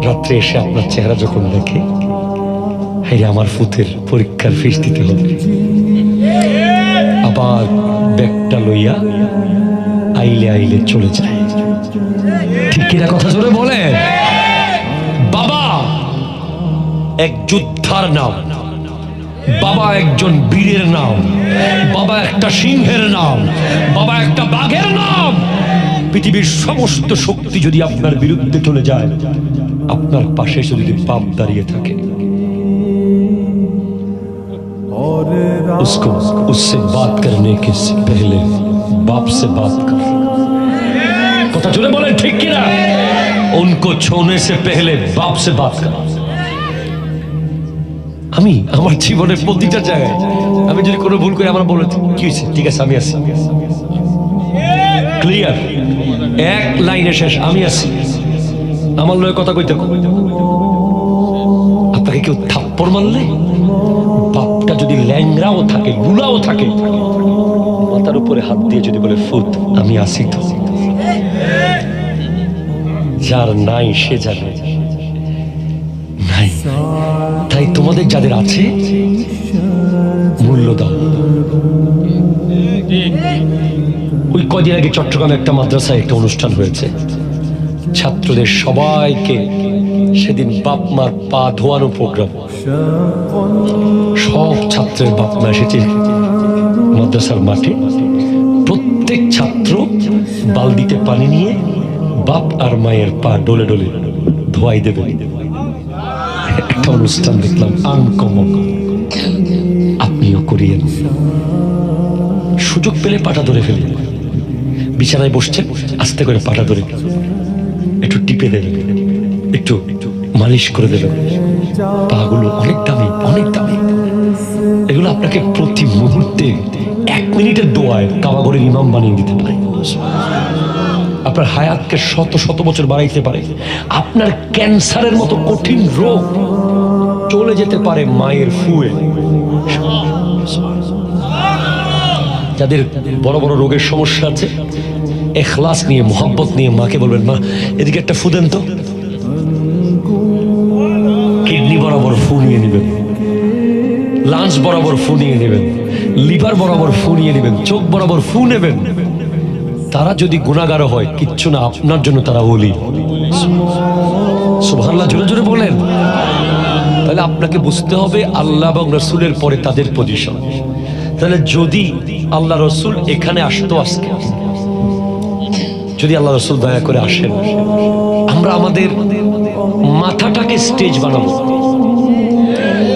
রাত্রে এসে আপনার চেহারা যখন দেখে, হ্যাঁ আমার ফুতের পরীক্ষার ফিস দিতে হবে, আবার ব্যাগটা লইয়া আইলে আইলে চলে যায়। ঠিক কিনা কথা জোরে বলেন? বাবা এক যোদ্ধার নাম, বাবা একজন বীরের নাম, বাবা একটা সিংহের নাম, বাবা একটা বাঘের নাম। পৃথিবীর সমস্ত শক্তি যদি আপনার বিরুদ্ধে চলে যায়, আপনার পাশে যদি বাপ দাঁড়িয়ে থাকে, उसको उससे बात करने के पहले बाप से बात कर। কথা জোরে বলেন ঠিক কি না? उनको छोने से पहले बाप से बात कर। আমি আমার জীবনের প্রতিটা জায়গায় আমি যদি কোনো ভুল করি, আমার বলে কি হয়েছে, ঠিক আছে আমি আছি, ক্লিয়ার, এক লাইনে শেষ, আমি আছি, আমার লয়ে কথা কইতে। আপনাকে কেউ থাপ্পড় মারলে, বাপটা যদি ল্যাংরাও থাকে, লুলাও থাকে, মাথার উপরে হাত দিয়ে যদি বলে ফুত আমি আসি তো, যার নাই সে জানে নাই। তাই তোমাদের যাদের আছে মূল্য দাও। ওই কদিন আগে চট্টগ্রামে একটা মাদ্রাসায় একটা অনুষ্ঠান হয়েছে, ছাত্রদের সবাইকে সেদিন বাপ মার পা ধোয়ানো প্রোগ্রাম। সব ছাত্রের বাপ মা এসেছে মাদ্রাসার মাঠে, প্রত্যেক ছাত্র বালতিতে পানি নিয়ে বাপ আর মায়ের পা ডলে ডলে ধোয়াই দেবে। একটা অনুষ্ঠান দেখলাম আনকমন, আপনিও করিয়েন। সুযোগ পেলে পাটা ধরে ফেলে, বিছানায় বসছেন আস্তে করে পাটা ধরে একটু টিপে দেবেন, একটু মালিশ করে দেবেন। পাগুলো অনেক দামি, অনেক দামি। এগুলো আপনাকে প্রতি মুহূর্তে 1 মিনিটের দোয়ায় কাবাগরের ইমাম বানিয়ে দিতে পারে। আপনার হায়াতকে শত শত বছর বাড়াইতে পারে। আপনার ক্যান্সারের মতো কঠিন রোগ চলে যেতে পারে মায়ের ফুয়ে। যাদের বড় বড় রোগের সমস্যা আছে, ইখলাস নিয়ে, মোহাব্বত নিয়ে মাকে বলবেন, মা এদিকে একটা ফু দেন তো। কিডনি বরাবর ফু নিয়ে নেবেন, লাঞ্চ বরাবর ফু নিয়ে নেবেন, লিভার বরাবর ফু নিয়ে নেবেন, চোখ বরাবর ফু নেবেন। তারা যদি গুনাহগার হয় কিচ্ছু না, আপনার জন্য তারা ওলি। সুবহানাল্লাহ জোরে জোরে বলেন। তাহলে আপনাকে বুঝতে হবে আল্লাহ এবং রসুলের পরে তাদের পজিশন। তাহলে যদি আল্লাহ রসুল এখানে আসতো আজকে, যদি আল্লাহ রসুল দয়া করে আসেন, আমরা আমাদের মাথাটাকে স্টেজ বানাবো।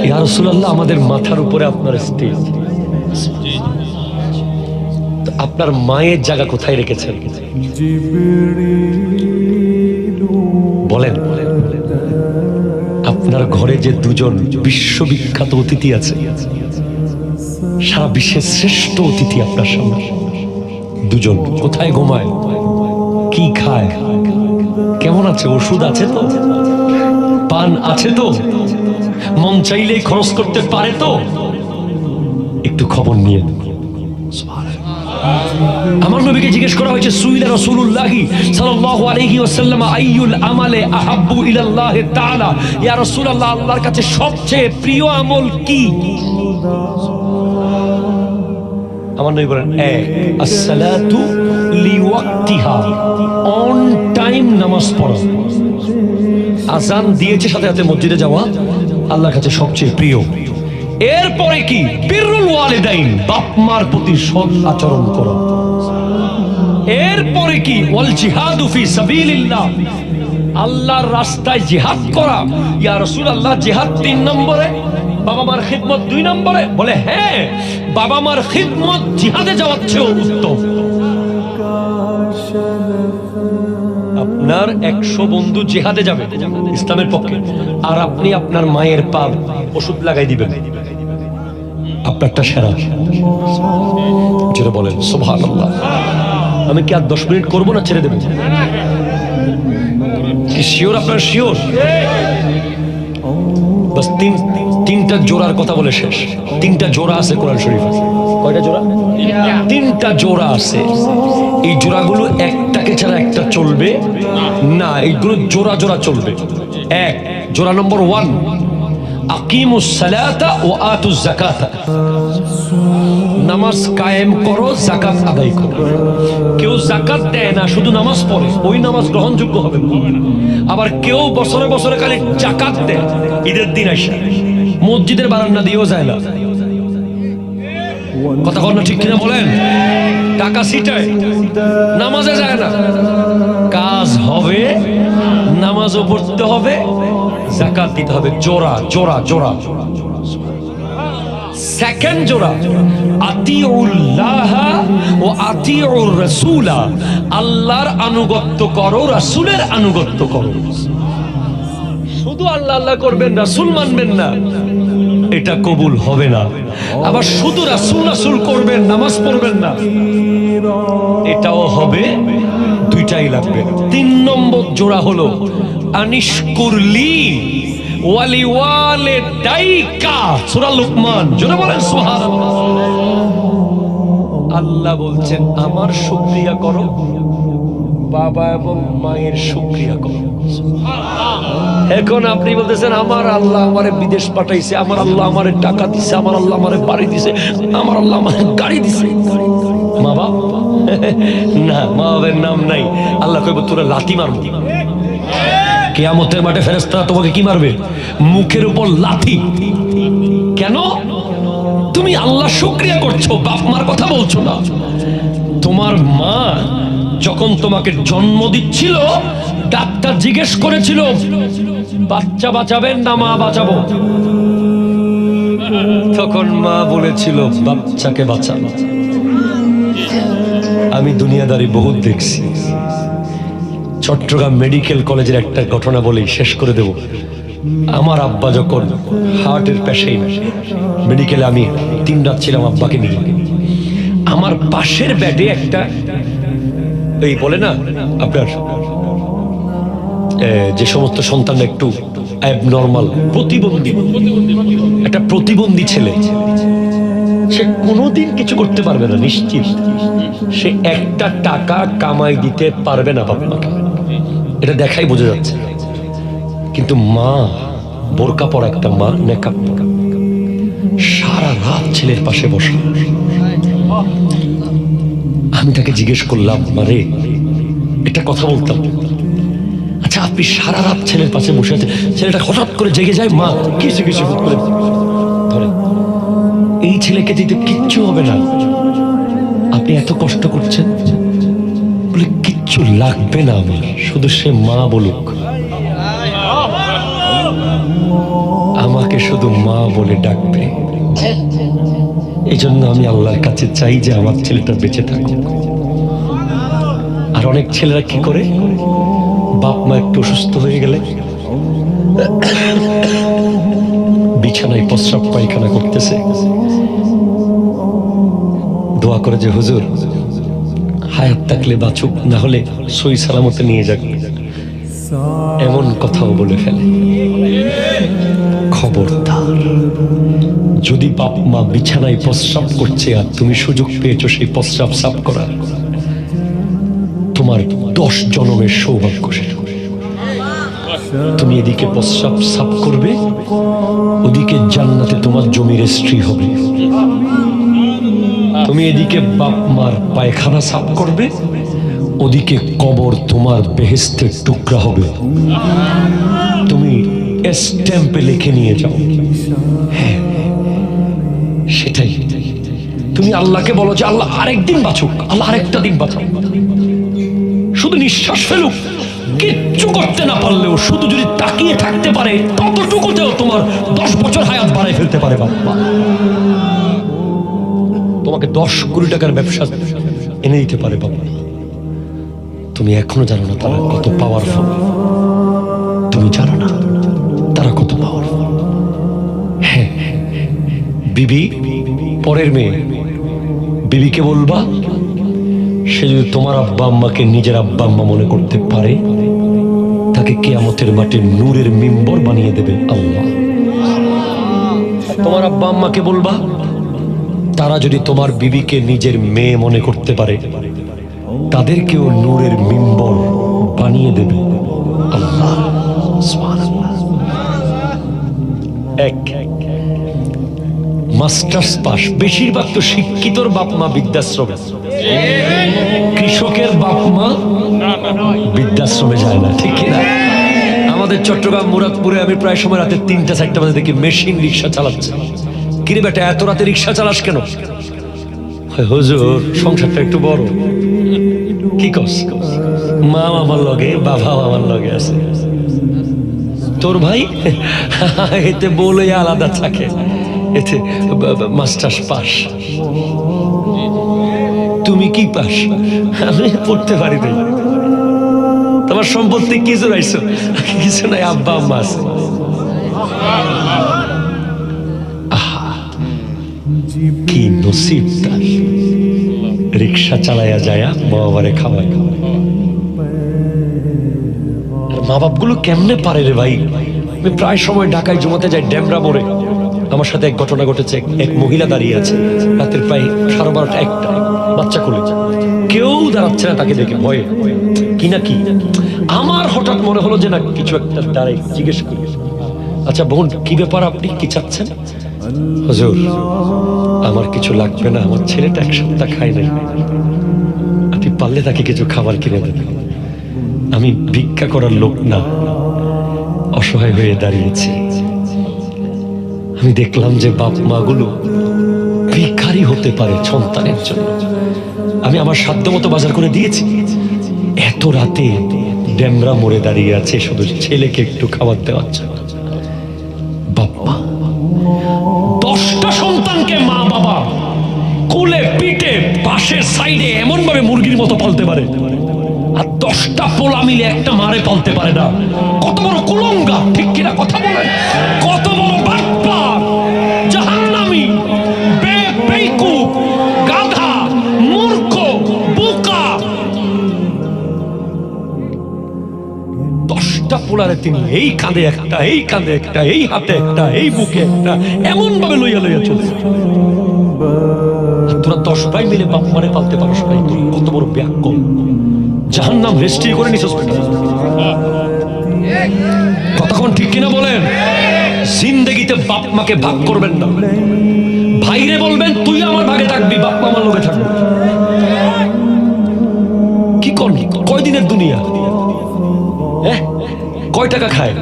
ইয়া রাসূলুল্লাহ, আমাদের মাথার উপরে আপনার স্টেজ। আপনার মায়ের জায়গা কোথায় রেখেছেন বলেন? আপনার ঘরে যে দুজন বিশ্ববিখ্যাত অতিথি আছে, সারা বিশ্বের শ্রেষ্ঠ অতিথি আপনার সামনে, দুজন কোথায় ঘুমায়, কি খায়, কেমন আছে, ওষুধ আছে তো, পান আছে তো, মন চাইলেই খরচ করতে পারে তো, একটু খবর নিয়ে। আমার নবীকে জিজ্ঞেস করা হয়েছে, সুইলা রাসূলুল্লাহি সাল্লাল্লাহু আলাইহি ওয়াসাল্লাম আইয়ুল আমালে আহাব্বু ইলাল্লাহি তাআলা, ইয়া রাসূলুল্লাহ, আল্লাহর কাছে সবচেয়ে প্রিয় আমল কি? আমার নবী বলেন, আসসালাতু লিওয়াক্তিহা, অন টাইম নামাজ পড়া। আযান দিয়েছে সাথে সাথে মসজিদে যাওয়া আল্লাহর কাছে সবচেয়ে প্রিয়। এরপরে কি? বিররুল ওয়ালিদাইন, বাপ মার প্রতি সৎ আচরণ করা। এরপরে কি? ওয়াল জিহাদু ফি সাবিলিল্লাহ, আল্লাহর রাস্তায় জিহাদ করা, ইয়া রাসূলুল্লাহ জিহাদ 3 নম্বরে, বাবা মার খিদমত 2 নম্বরে? বলে হ্যাঁ, বাবা মার খিদমত জিহাদে যাওয়ার চেয়েও উত্তম। আপনার 100 বন্ধু জিহাদে যাবে ইসলামের পক্ষে, আর আপনি আপনার মায়ের পা ওষুধ লাগাই দিবেন, আপনারটা সেরা। যেটা বলেন সুবহানাল্লাহ। আমি কি আর 10 মিনিট করবো না ছেড়ে দেবেন? কি শিওর? আপনার শিওর? বাস তিনটা জোড়ার কথা বলে শেষ। 3টা জোড়া আছে কোরআন শরীফে। কয়টা জোড়া? 3টা জোড়া আছে। এই জোড়াগুলো একটাকে ছাড়া একটা চলবে না, এইগুলো জোড়া জোড়া চলবে। এক জোড়া নম্বর 1, আকিমুস সালাতা ওয়া আতুজ যাকাতা, নামাজ কায়েম করো, যাকাত আদায় করো। কেউ যাকাত দেয় না, শুধু নামাজ পড়ে, ওই নামাজ গ্রহণযোগ্য হবে না। আবার কেউ বছরে বছরে খালি যাকাত দেয়, ঈদের দিন আসে মসজিদের বারান্দা দিয়েও যায় না। কথা কন না ঠিক কিনা বলেন? টাকা ছিটায়, নামাজে যায় না। কাজ হবে, নামাজও পড়তে হবে, যাকাত দিতে হবে। জোড়া জোড়া জোড়া। সেকেন্ড জোড়া, আতিউল্লাহ ও আতিউর রাসূলা, আল্লাহর আনুগত্য করো, রাসূলের আনুগত্য করো। শুধু আল্লাহ আল্লাহ করবেন, রাসূল মানবেন না, এটা কবুল হবে না। আবার শুধু রাসূল রাসূল করবেন, নামাজ পড়বেন না, এটাও হবে। দুইটাই লাগবে। 3 নম্বর জোড়া হলো আনিশকুরলি ওয়ালিওয়ালিদাইকা, সূরা লুকমান। জোরে বলেন সুবহানাল্লাহ। আল্লাহ বলছেন আমার শুকরিয়া করো, বাবা এবং মায়ের শুকরিয়া করো। এখন আপনি বলতেছেন আমার আল্লাহ আমারে বিদেশ পাঠাইছে, আমার আল্লাহ আমারে টাকা দিছে, আমার আল্লাহ আমারে বাড়ি দিছে, আমার আল্লাহ আমারে গাড়ি দিছে। মা বাবা না, মা বাবার নাম নাই। আল্লাহ কইব তোরা লাথি মারবো। কিয়ামতের মাঠে ফেরেশতারা তোমাকে কি মারবে? মুখের উপর লাথি। কেন? তুমি আল্লাহ শুকরিয়া করছো, বাপ মার কথা বলছো না। তোমার মা যখন তোমাকে জন্ম দিচ্ছিল, ডাক্তার জিজ্ঞেস করেছিল বাচ্চা বাঁচাবেন না মা বাঁচাবো? তখন মা বলেছিল বাচ্চাকে বাঁচানো। আমি দুনিয়াদারি বহুত দেখছি। চট্টগ্রাম মেডিকেল কলেজের একটা ঘটনা বলেই শেষ করে দেব। আমার আব্বা যখন হার্টের পেশেন্ট, মেডিকেলে আমি 3 রাত ছিলাম আব্বাকে নিয়ে। আমার পাশের বেডে একটা, এই বলে না আপনার যে সমস্ত সন্তান একটু অ্যাবনর্মাল, প্রতিবন্ধী, একটা প্রতিবন্ধী ছেলে, সে কোনোদিন কিছু করতে পারবে না নিশ্চিত। সে একটা টাকা কামাই দিতে পারবে না বাপ মাকে, এটা দেখাই বোঝা যাচ্ছে। কিন্তু মা, বোরকা পরা একটা মা, নেকাব পরা, সারা রাত ছেলের পাশে বসে। আমি তাকে জিজ্ঞেস করলাম, মারে এটা কথা বলতাম, আচ্ছা আপনি সারা রাত ছেলের পাশে বসে আছেন, ছেলেটা হঠাৎ করে জেগে যায়, মা কিছু কিছু করে ধরে, এই ছেলেকে দিতে কিচ্ছু হবে না, আপনি এত কষ্ট করছেন। বলে কিচ্ছু লাগবে না আমার, শুধু সে মা বলুক, আমাকে শুধু মা বলে ডাকবে। এই জন্য আমি আল্লাহর কাছে চাই যে আমার ছেলেটা বেঁচে থাকুক। আর অনেক ছেলেরা কি করে, বাপ মা একটু অসুস্থ হয়ে গেলে বিছানায় প্রস্রাব পায়খানা করতেছে, দোয়া করে যে হুজুর হায়াত থাকলে বাঁচুক, না হলে সই সালামতে নিয়ে যাক, এমন কথাও বলে ফেলে। খবরদার, যদি বাপ মা বিছানায় প্রস্রাব করছে আর তুমি সুযোগ পেয়েছো সেই প্রস্রাব সাফ করার, তোমার 10 জনমের সৌভাগ্য সেটা। তুমি এদিকে প্রস্রাব সাফ করবে, ওদিকে জান্নাতে তোমার জমি রেজিস্ট্রি হবে। তুমি এদিকে বাপ মার পায়খানা সাফ করবে, ওদিকে কবর তোমার বেহেশতের টুকরা হবে। তুমি স্ট্যাম্পে লিখে নিয়ে যাও। হ্যাঁ সেটাই। তুমি আল্লাহকে বলো যে আল্লাহ আরেকদিন বাঁচুক, আল্লাহ আরেকটা দিন বাঁচাও, শুধু নিঃশ্বাস ফেলুক, কিচ্ছু করতে না পারলেও শুধু যদি তাকিয়ে থাকতে পারে ততটুকুতেও তোমার 10 বছর হায়াত বাড়াই ফেলতে পারে বাবা। তোমাকে 10 কোটি টাকার ব্যবসা এনে দিতে পারে বাবা। তুমি এখনো জানো না তারা কত পাওয়ারফুল। তুমি জানো না তারা কত পাওয়ারফুল। হ্যাঁ, বিবি পরের মেয়ে, বিবিকে বলবা সে যদি তোমার আব্বা আম্মাকে নিজের আব্বা আম্মা মনে করতে পারে তাকে কিয়ামতের মাঠে নূরের মিম্বর বানিয়ে দেবে আল্লাহ। তোমার আব্বা আম্মাকে বলবা তারা যদি তোমার বিবিকে নিজের মেয়ে মনে করতে পারে তাদেরকেও নূরের মিম্বর বানিয়ে দেবে আল্লাহ। এক মাস্টার্স পাস, বেশিরভাগ তো শিক্ষিতর বাপ মা বৃদ্ধাশ্রমে, কৃষকের বাপ মা বৃদ্ধাশ্রমে যায় না, ঠিক কিনা? আমাদের চট্টগ্রাম মুরাদপুরে আমি প্রায় সময় রাতে 3টা-4টা বাজে দেখি মেশিন রিক্সা চালাচ্ছে। কিরে বেটা এত রাতে রিক্সা চালাস কেন? হুজুর সংসারটা একটু বড়। কি কস? মা আমার লগে, বাবা আমার লগে আছে। তোর ভাই এতে বলে আলাদা থাকে, এতে মাস্টার্স পাস। তুমি কি পাস? আমি পড়তে পারি নাই। তোমার সম্পত্তি কি জোরাইছো? কিছু নাই, আব্বা আম্মা আছে। কি নসিব তার, রিক্সা চালাইয়া যায়া বাবারে খাওয়ায়। মা বাপ গুলো কেমনে পারে রে ভাই? আমি প্রায় সময় ঢাকায় জমাতে যাই, ড্যামরা মোড়ে আমার সাথে এক ঘটনা ঘটেছে। এক মহিলা দাঁড়িয়ে আছে, রাতের প্রায় 12:30-1টা, বাচ্চা কোলে, কেউ দাঁড়াচ্ছে না তাকে দেখে ভয়ে। কি না কি আমার হঠাৎ মনে হলো যে না কিছু একটা দাঁড়াই, জিজ্ঞেস করি, আচ্ছা বোন কি ব্যাপার, আপনি কি চাচ্ছেন? হুজুর আমার কিছু লাগবে না, আমার ছেলেটা 1 সপ্তাহ খায় নাই, আপনি পারলে তাকে কিছু খাবার কিনে দেবেন। আমি ভিক্ষা করার লোক না, অসহায় হয়ে দাঁড়িয়েছি। আমি দেখলাম যে বাপ মা গুলো ভিখারি হতে পারে সন্তানের জন্য। আমি আমার সাধ্য মতো বাজার করে দিয়েছি। এত রাতে ড্যামরা মোড়ে দাঁড়িয়ে আছে শুধু ছেলেকে একটু খাবার দেওয়ার জন্য। বাবা 10টা সন্তানকে মা বাবা কোলে পিঠে পাশের সাইডে এমন ভাবে মুরগির মতো পালতে পারে, আর 10টা পোলা মিলে একটা মারে পালতে পারে না। কত বড় কুলঙ্গা, ঠিক কিনা কথা বলেন? কত বড় বাটপার, জাহান্নামী, বেকুব, গাধা, মূর্খ, বোকা। 10টা পোলারে তিনি এই কাঁধে একটা, এই কাঁধে একটা, এই হাতে একটা, এই বুকে একটা, এমন ভাবে লইয়া লইয়া চলে। তোরা 10 ভাই মিলে বাপ মারে পালতে পারো সবাই, তোর কত বড় ব্যাককল। জাহান্নাম রেজিস্ট্রি করে নিস হসপিটাল। কতক্ষণ ঠিক কিনা বলেন? জিন্দেগিতে বাপ মাকে ভাগ করবেন না। ভাইরে বলবেন তুই আমার ভাগে থাকবি, বাপ মা আমার লোকে থাকবে। কি করবি? কয়দিনের দুনিয়া? কয় টাকা খায়?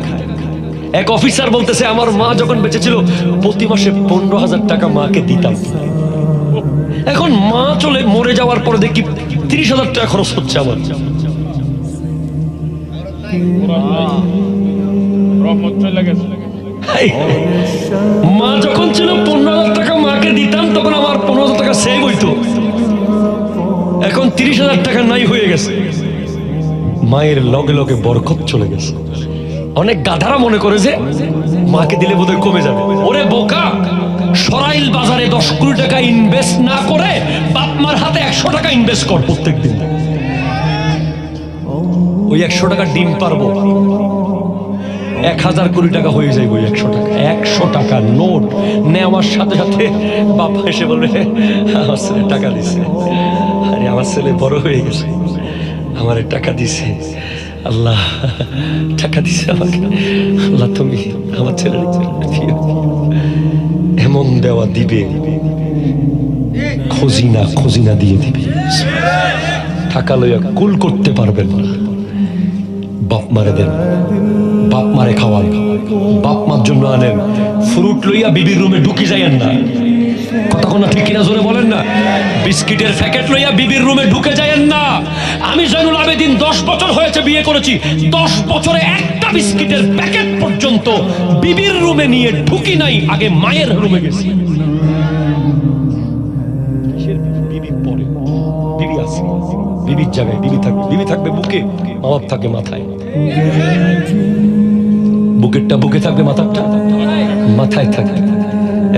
এক অফিসার বলতেছে আমার মা যখন বেঁচে ছিল প্রতি মাসে 15,000 টাকা মাকে দিতাম। এখন মা চলে মরে যাওয়ার পরে দেখি 30,000 টাকা খরচ হচ্ছে আমার। মা যখন ছিল 15,000 টাকা মাকে দিতাম, তখন আমার 15,000 টাকা সেভ হইতো। এখন 30,000 টাকা নাই হয়ে গেছে। মায়ের লগে লগে বরকত চলে গেছে। অনেক গাধারা মনে করে যে মাকে দিলে বোধহয় কমে যাবে। ওরে বোকা, সরাইল বাজারে 10 কোটি টাকা ইনভেস্ট না করে বাপ মার হাতে 100 টাকা ইনভেস্ট কর প্রত্যেক দিন। ওই 100 টাকা ডিম পারবো, 1000 কোটি টাকা হয়ে যায়। ওই 100 টাকা, 100 টাকা নোট নেওয়ার সাথে সাথে বাবা এসে বলবে আমার ছেলে টাকা দিছে। আরে আমার ছেলে বড় হয়ে গেছে, আমার টাকা দিছে, আল্লাহ টাকা দিছে আমাকে, আল্লাহ তুমি আমার ছেলের এমন দেওয়া দিবে, খজিনা খজিনা দিয়ে দিবে। টাকা লইয়া কুল করতে পারবেন না। বাপ মারে দেন, বাপ মারে খাওয়ান, বাপ মার জন্য আনেন। ফ্রুট লইয়া বিবির রুমে ঢুকি যাইয়েন না। কথা কোনো ঠিক কিনা জোরে বলেন না। বিস্কিটের প্যাকেট লইয়া বিবির রুমে ঢুকে যায়েন না। আমি জয়নুল আবেদিন 10 বছর হয়েছে বিয়ে করেছি, 10 বছরে একটা বিস্কিটের প্যাকেট পর্যন্ত বিবির রুমে নিয়ে ঢুকি নাই, আগে মায়ের রুমে গেছি। বিবি পরে, বিবি আছে, বিবির জায়গায় বিবি থাকবে, বিবি থাকবে বুকে, মা বাপ থাকবে মাথায়। বুকেরটা বুকে থাকবে, মাথাটা মাথায় থাকবে।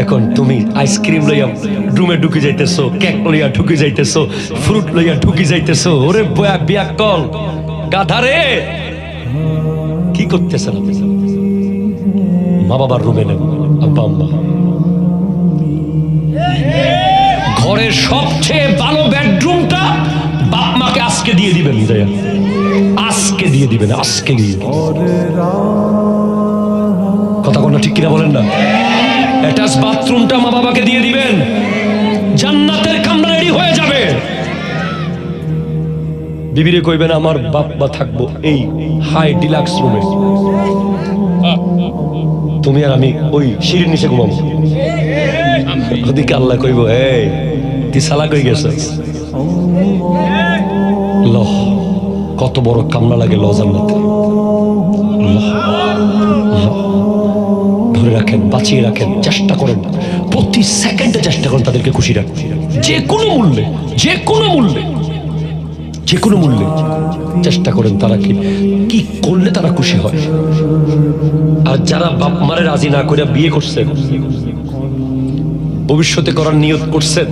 এখন তুমি আইসক্রিম লইয়া রুমে ঢুকে যাইতেছো, কেক লইয়া ঢুকে যাইতেছো, ফ্রুট লইয়া ঢুকে যাইতেছো। ওরে বয়া বিয়া কল গাধারে, কি করতেছেন? মা বাবার রুমে নেন, আব্বা আম্মা। ঘরের সবচেয়ে ভালো বেডরুমটা বাপ মাকে আজকে দিয়ে দিবেন, আজকে দিয়ে দিবেন, আজকে দিয়ে। কথা কোনো ঠিক কিনা বলেন না। অ্যাটাচ বাথরুমটা মা বাবাকে দিয়ে দিবেন, জান্নাতের কামরা রেডি হয়ে যাবে। বিবিরে কইবেন আমার বাপ মা থাকবো এই হাই ডিলাক্স রুমে, তুমি আর আমি ওই সিঁড়ির নিচে ঘুমাবো। ওদিকে আল্লাহ কইব, এই তুই সালা কই গেছিস? লহ, কত বড় কামলা লাগে ল জান্নাতে। ধরে রাখেন, বাঁচিয়ে রাখেন, চেষ্টা করেন, প্রতি সেকেন্ডে চেষ্টা করেন তাদেরকে খুশি রাখতে, যে কোনো মূল্যে, যে কোনো মূল্যে, যে কোনো মূল্যে চেষ্টা করেন তারা কি করলে তারা খুশি হয়। আর যারা বাপ মারে রাজি না করে বিয়ে করছেন, ভবিষ্যতে করার নিয়ত করছেন,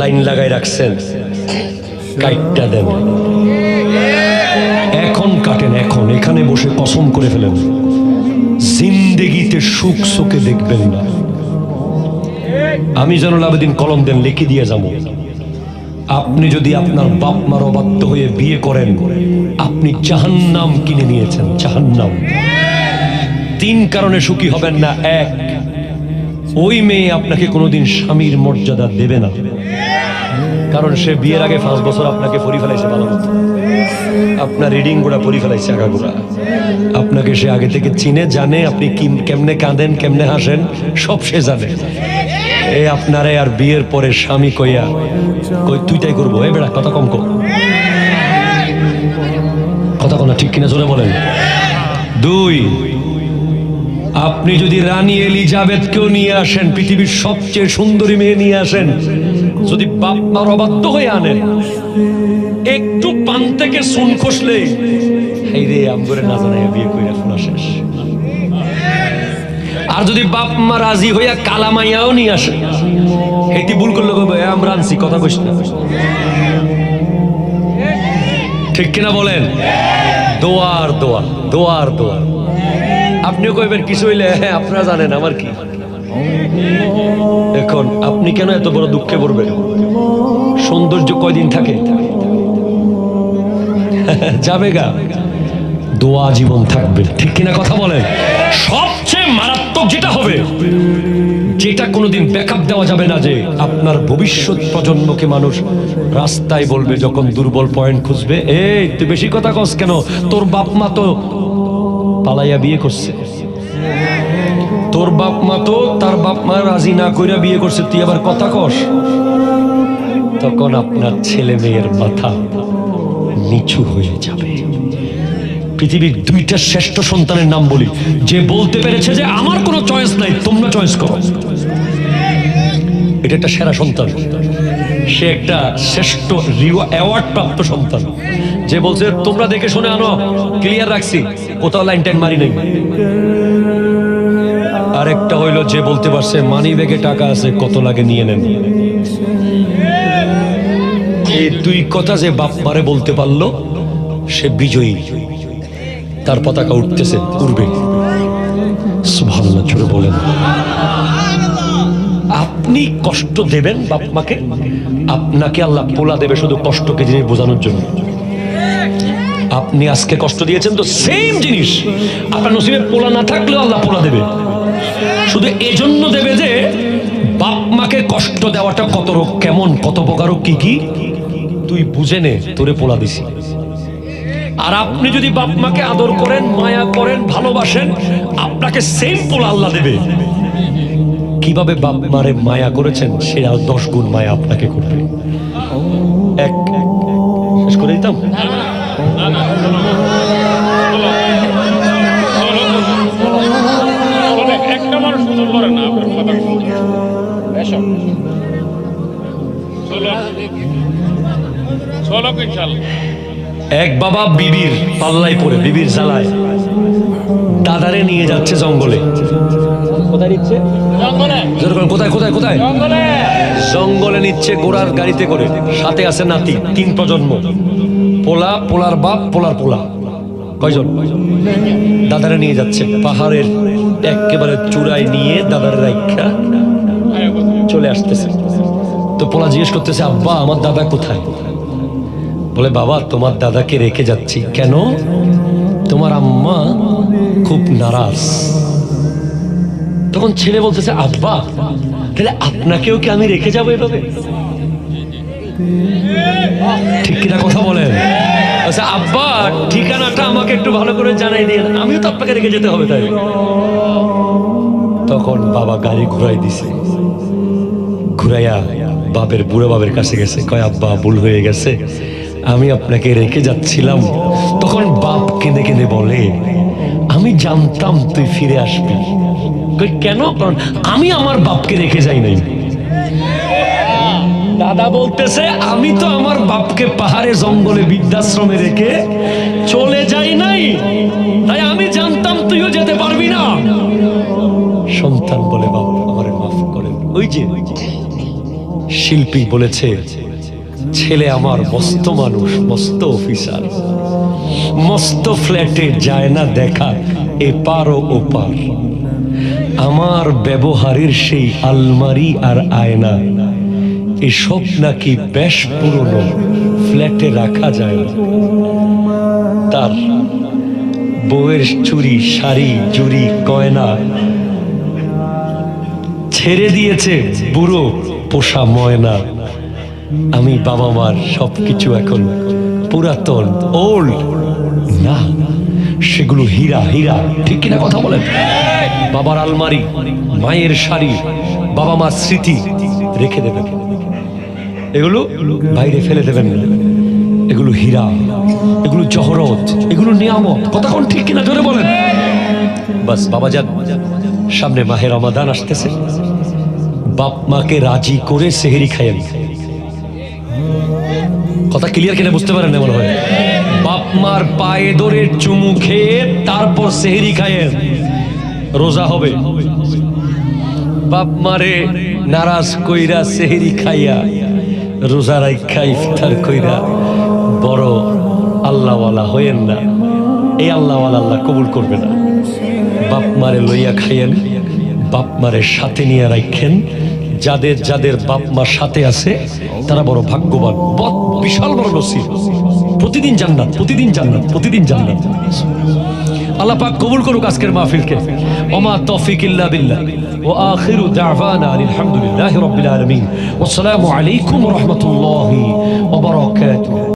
লাইন লাগাই রাখছেন, কাইটটা দেন, এখন কাটেন, এখন এখানে বসে কসম করে ফেলেন, জিন্দেগিতে সুখ চোখে দেখবেন না। আমি জয়নুল আবেদিন কলম দেন, লিখে দিয়ে যাবো। আপনি যদি আপনার বাপ মার অবাধ্য হয়ে বিয়ে করেন, আপনি জাহান্নাম কিনে নিয়েছেন, জাহান্নাম। 3 কারণে সুখী হবেন না। 1, ওই মেয়ে আপনাকে কোনোদিন স্বামীর মর্যাদা দেবে না, কারণ সে বিয়ের আগে 5 বছর আপনাকে পরি ফেলাইছে ভালো মতো, আপনার রিডিং গুলা পরি ফেলাইছে আগাগোড়া। আপনাকে সে আগে থেকে চিনে, জানে আপনি কেমনে কাঁদেন, কেমনে হাসেন, সব সে জানে। এই আপনারে আর বিয়ের পরে স্বামী কইয়া কই তুই তাই করবো, এ বেড়া কথা কম কর, কথা কোনা ঠিক কিনা জোরে বলেন। 2, আপনি যদি রানী এলিজাবেথকেও নিয়ে আসেন, পৃথিবীর সবচেয়ে সুন্দরী মেয়ে নিয়ে আসেন, যদি বাপ মার অবাধ্য হয়ে আনেন, একটু পান থেকে সুন খসলে এই রে আমগরে না জানাইয়া বিয়ে কইরা শোনা শেষ। আর যদি বাপ মা রাজি হইয়া কালা মাইয়াও নিয়ে আসে, এটি ভুল করলে আমরা আনছি, কথা কইস না, ঠিক কিনা বলেন। দোয়ার দোয়া, দোয়ার দোয়া। আপনিও কইবেন কিছু হইলে, হ্যাঁ আপনারা জানেন আমার কি। এখন আপনি কেন এত বড় দুঃখে পড়বেন? সৌন্দর্য কয়দিন থাকে, যাবে গা, দোয়া জীবন থাকবে, ঠিক কিনা কথা বলেন। সবচেয়ে মারাত্মক যেটা হবে, যেটা কোনোদিন ব্যাকআপ দেওয়া যাবে না, যে আপনার ভবিষ্যৎ প্রজন্মকে মানুষ রাস্তায় বলবে যখন দুর্বল পয়েন্ট খুঁজবে, এই তুই বেশি কথা কস কেন, তোর বাপ মা তো পালাইয়া বিয়ে করছে, তোর বাপ মা তো তার বাপ মা রাজি না কইরা বিয়ে করছে, তুই আবার কথা কস। তখন আপনার ছেলে মেয়ের মাথা নিচু হয়ে যাবে। পৃথিবীর 2টা শ্রেষ্ঠ সন্তানের নাম বলি, যে বলতে পেরেছে যে আমার কোনো চয়েস নাই, তোমরা চয়েস করো। এটা একটা সেরা সন্তান, সে একটা শ্রেষ্ঠ অ্যাওয়ার্ড প্রাপ্ত সন্তান, যে বলছে তোমরা দেখে শুনে আনো, ক্লিয়ার রাখছি, কোথাও লাইন টাইন মারি নাই। আরেকটা হইলো যে বলতে পারছে মানি ব্যাগে টাকা আছে, কত লাগে নিয়ে নেন। এই 2 কথা যে বাপ মারে বলতে পারলো, সে বিজয়ী, তার পতাকা উঠতেছে, উড়বে। সুবহানাল্লাহ, জোরে বলেন। আপনি কষ্ট দেবেন বাপ মাকে, আপনাকে আল্লাহ পোলা দেবে শুধু কষ্টকে জিনিস বোঝানোর জন্য। আপনি আজকে কষ্ট দিয়েছেন তো সেম জিনিস আপনার নসিবে পোলা না থাকলেও আল্লাহ পোলা দেবে, শুধু এজন্য দেবে যে বাপ মাকে কষ্ট দেওয়াটা কত কেমন, কত প্রকার, কি তুই বুঝে নে, তোরে পোলা দিছি। আর আপনি যদি বাপ মাকে আদর করেন, মায়া করেন, ভালোবাসেন, আপনাকে সেম পোলা আল্লাহ দেবে। কিভাবে বাপ মারে মায়া করেছেন সেটা 10 গুণ মায়া আপনাকে করবে। এক শেষ করে দিতাম।
একটা মানুষ সুযোগ করে না আপনার কথা চলো ইনশাল্লাহ।
এক বাবা বিবির পাল্লায় পড়ে, বিবির জ্বালায় দাদারে নিয়ে যাচ্ছে জঙ্গলে। কোথায় নিচ্ছে? কোথায় কোথায় কোথায়? জঙ্গলে নিচ্ছে ঘোড়ার গাড়িতে করে। সাথে আছে নাতি, 3 প্রজন্ম, পোলা, পোলার বাপ, পোলার পোলা। কয়জন? দাদারে নিয়ে যাচ্ছে পাহাড়ের একেবারে চূড়ায় নিয়ে দাদারে রাইখা চলে আসতেছে। তো পোলা জিজ্ঞেস করতেছে, আব্বা আমার দাদা কোথায়? বলে, বাবা তোমার দাদাকে রেখে যাচ্ছি। কেন? তোমার আম্মা খুব নারাজ। তখন ছেলে বলতেছে, আব্বা তাহলে আপনাকেও কি আমি রেখে যাবো এভাবে? ঠিক কিনা কথা বলেন? আচ্ছা আব্বা ঠিকানাটা আমাকে একটু ভালো করে জানাই দিন, আমিও তো আপনাকে রেখে যেতে হবে। তাই তখন বাবা গাড়ি ঘুরাই দিছে, ঘুরাইয়া বাপের, বুড়ো বাবের কাছে গেছে। কয়, আব্বা ভুল হয়ে গেছে, আমি আপনাকে রেখে যাচ্ছিলাম। তখন বাপ কেঁদে কেঁদে বলে, আমি জানতাম তুই ফিরে আসবি। কই কেন? কারণ আমি আমার বাপকে রেখে যাই নাই। দাদা বলতেছে, আমি তো আমার বাপকে পাহাড়ে জঙ্গলে বৃদ্ধাশ্রমে রেখে চলে যাই নাই, তাই আমি জানতাম তুইও যেতে পারবি না। সন্তান বলে, বাবা আমারে মাফ করেন। ওই যে শিল্পী বলেছে, ছেলে আমার মস্ত মানুষ, মস্ত অফিসার, মস্ত ফ্ল্যাটে যায় না দেখা এপার ও ওপার, আমার ব্যবহারের সেই আলমারি আর আয়না এসব নাকি বেশ পুরনো, ফ্ল্যাটে রাখা যায় না। তার বউয়ের চুরি, শাড়ি, জুড়ি, গয়না ছেড়ে দিয়েছে বুড়ো পোষা ময়না। আমি বাবা মার সবকিছু এখন পুরাতন, ওল্ড না, সেগুলো হীরা। হীরা, ঠিক কিনা কথা বলেন? বাবার আলমারি, মায়ের শাড়ি, বাবা মার স্মৃতি রেখে দেবেন, এগুলো বাইরে ফেলে দেবেন না। এগুলো হীরা, এগুলো জহরত, এগুলো নিয়ামত। কথা কোন ঠিক কিনা জোরে বলেন? বাস বাবা যান, সামনে মাহে রমাদান আসতেছে, বাপ মাকে রাজি করে সেহরি খাইয়েন। কথা ক্লিয়ার কিনা বুঝতে পারেন? মনে হয় বাপ মার পায়ে ধরে চুমু খেয়ে তারপর সেহরি খাইয়েন, রোজা হবে। বাপ মারে নারাজ কইরা সেহরি খাইয়া রোজা রাইখা ইফতার কইরা বড় আল্লাহওয়ালা হইয়েন না। এই আল্লাহওয়ালা আল্লাহ কবুল করবে না। বাপ মারে লইয়া খাইয়েন, বাপ মারে সাথে নিয়ে রাখেন। যাদের যাদের বাপ মা সাথে আছে তারা বড় ভাগ্যবান, বিশাল বড় নসিব। প্রতিদিন জান্নাত, প্রতিদিন জান্নাত, প্রতিদিন জান্নাত। আল্লাহ পাক কবুল করুক আজকের মাহফিলকে। ওমা তৌফিক ইল্লা বিল্লাহ ওয়া আখিরু দাওয়ানা আলহামদুলিল্লাহি রাব্বিল আলামিন। ওয়াসসালামু আলাইকুম ওয়া রাহমাতুল্লাহি ওয়া বারাকাতুহু।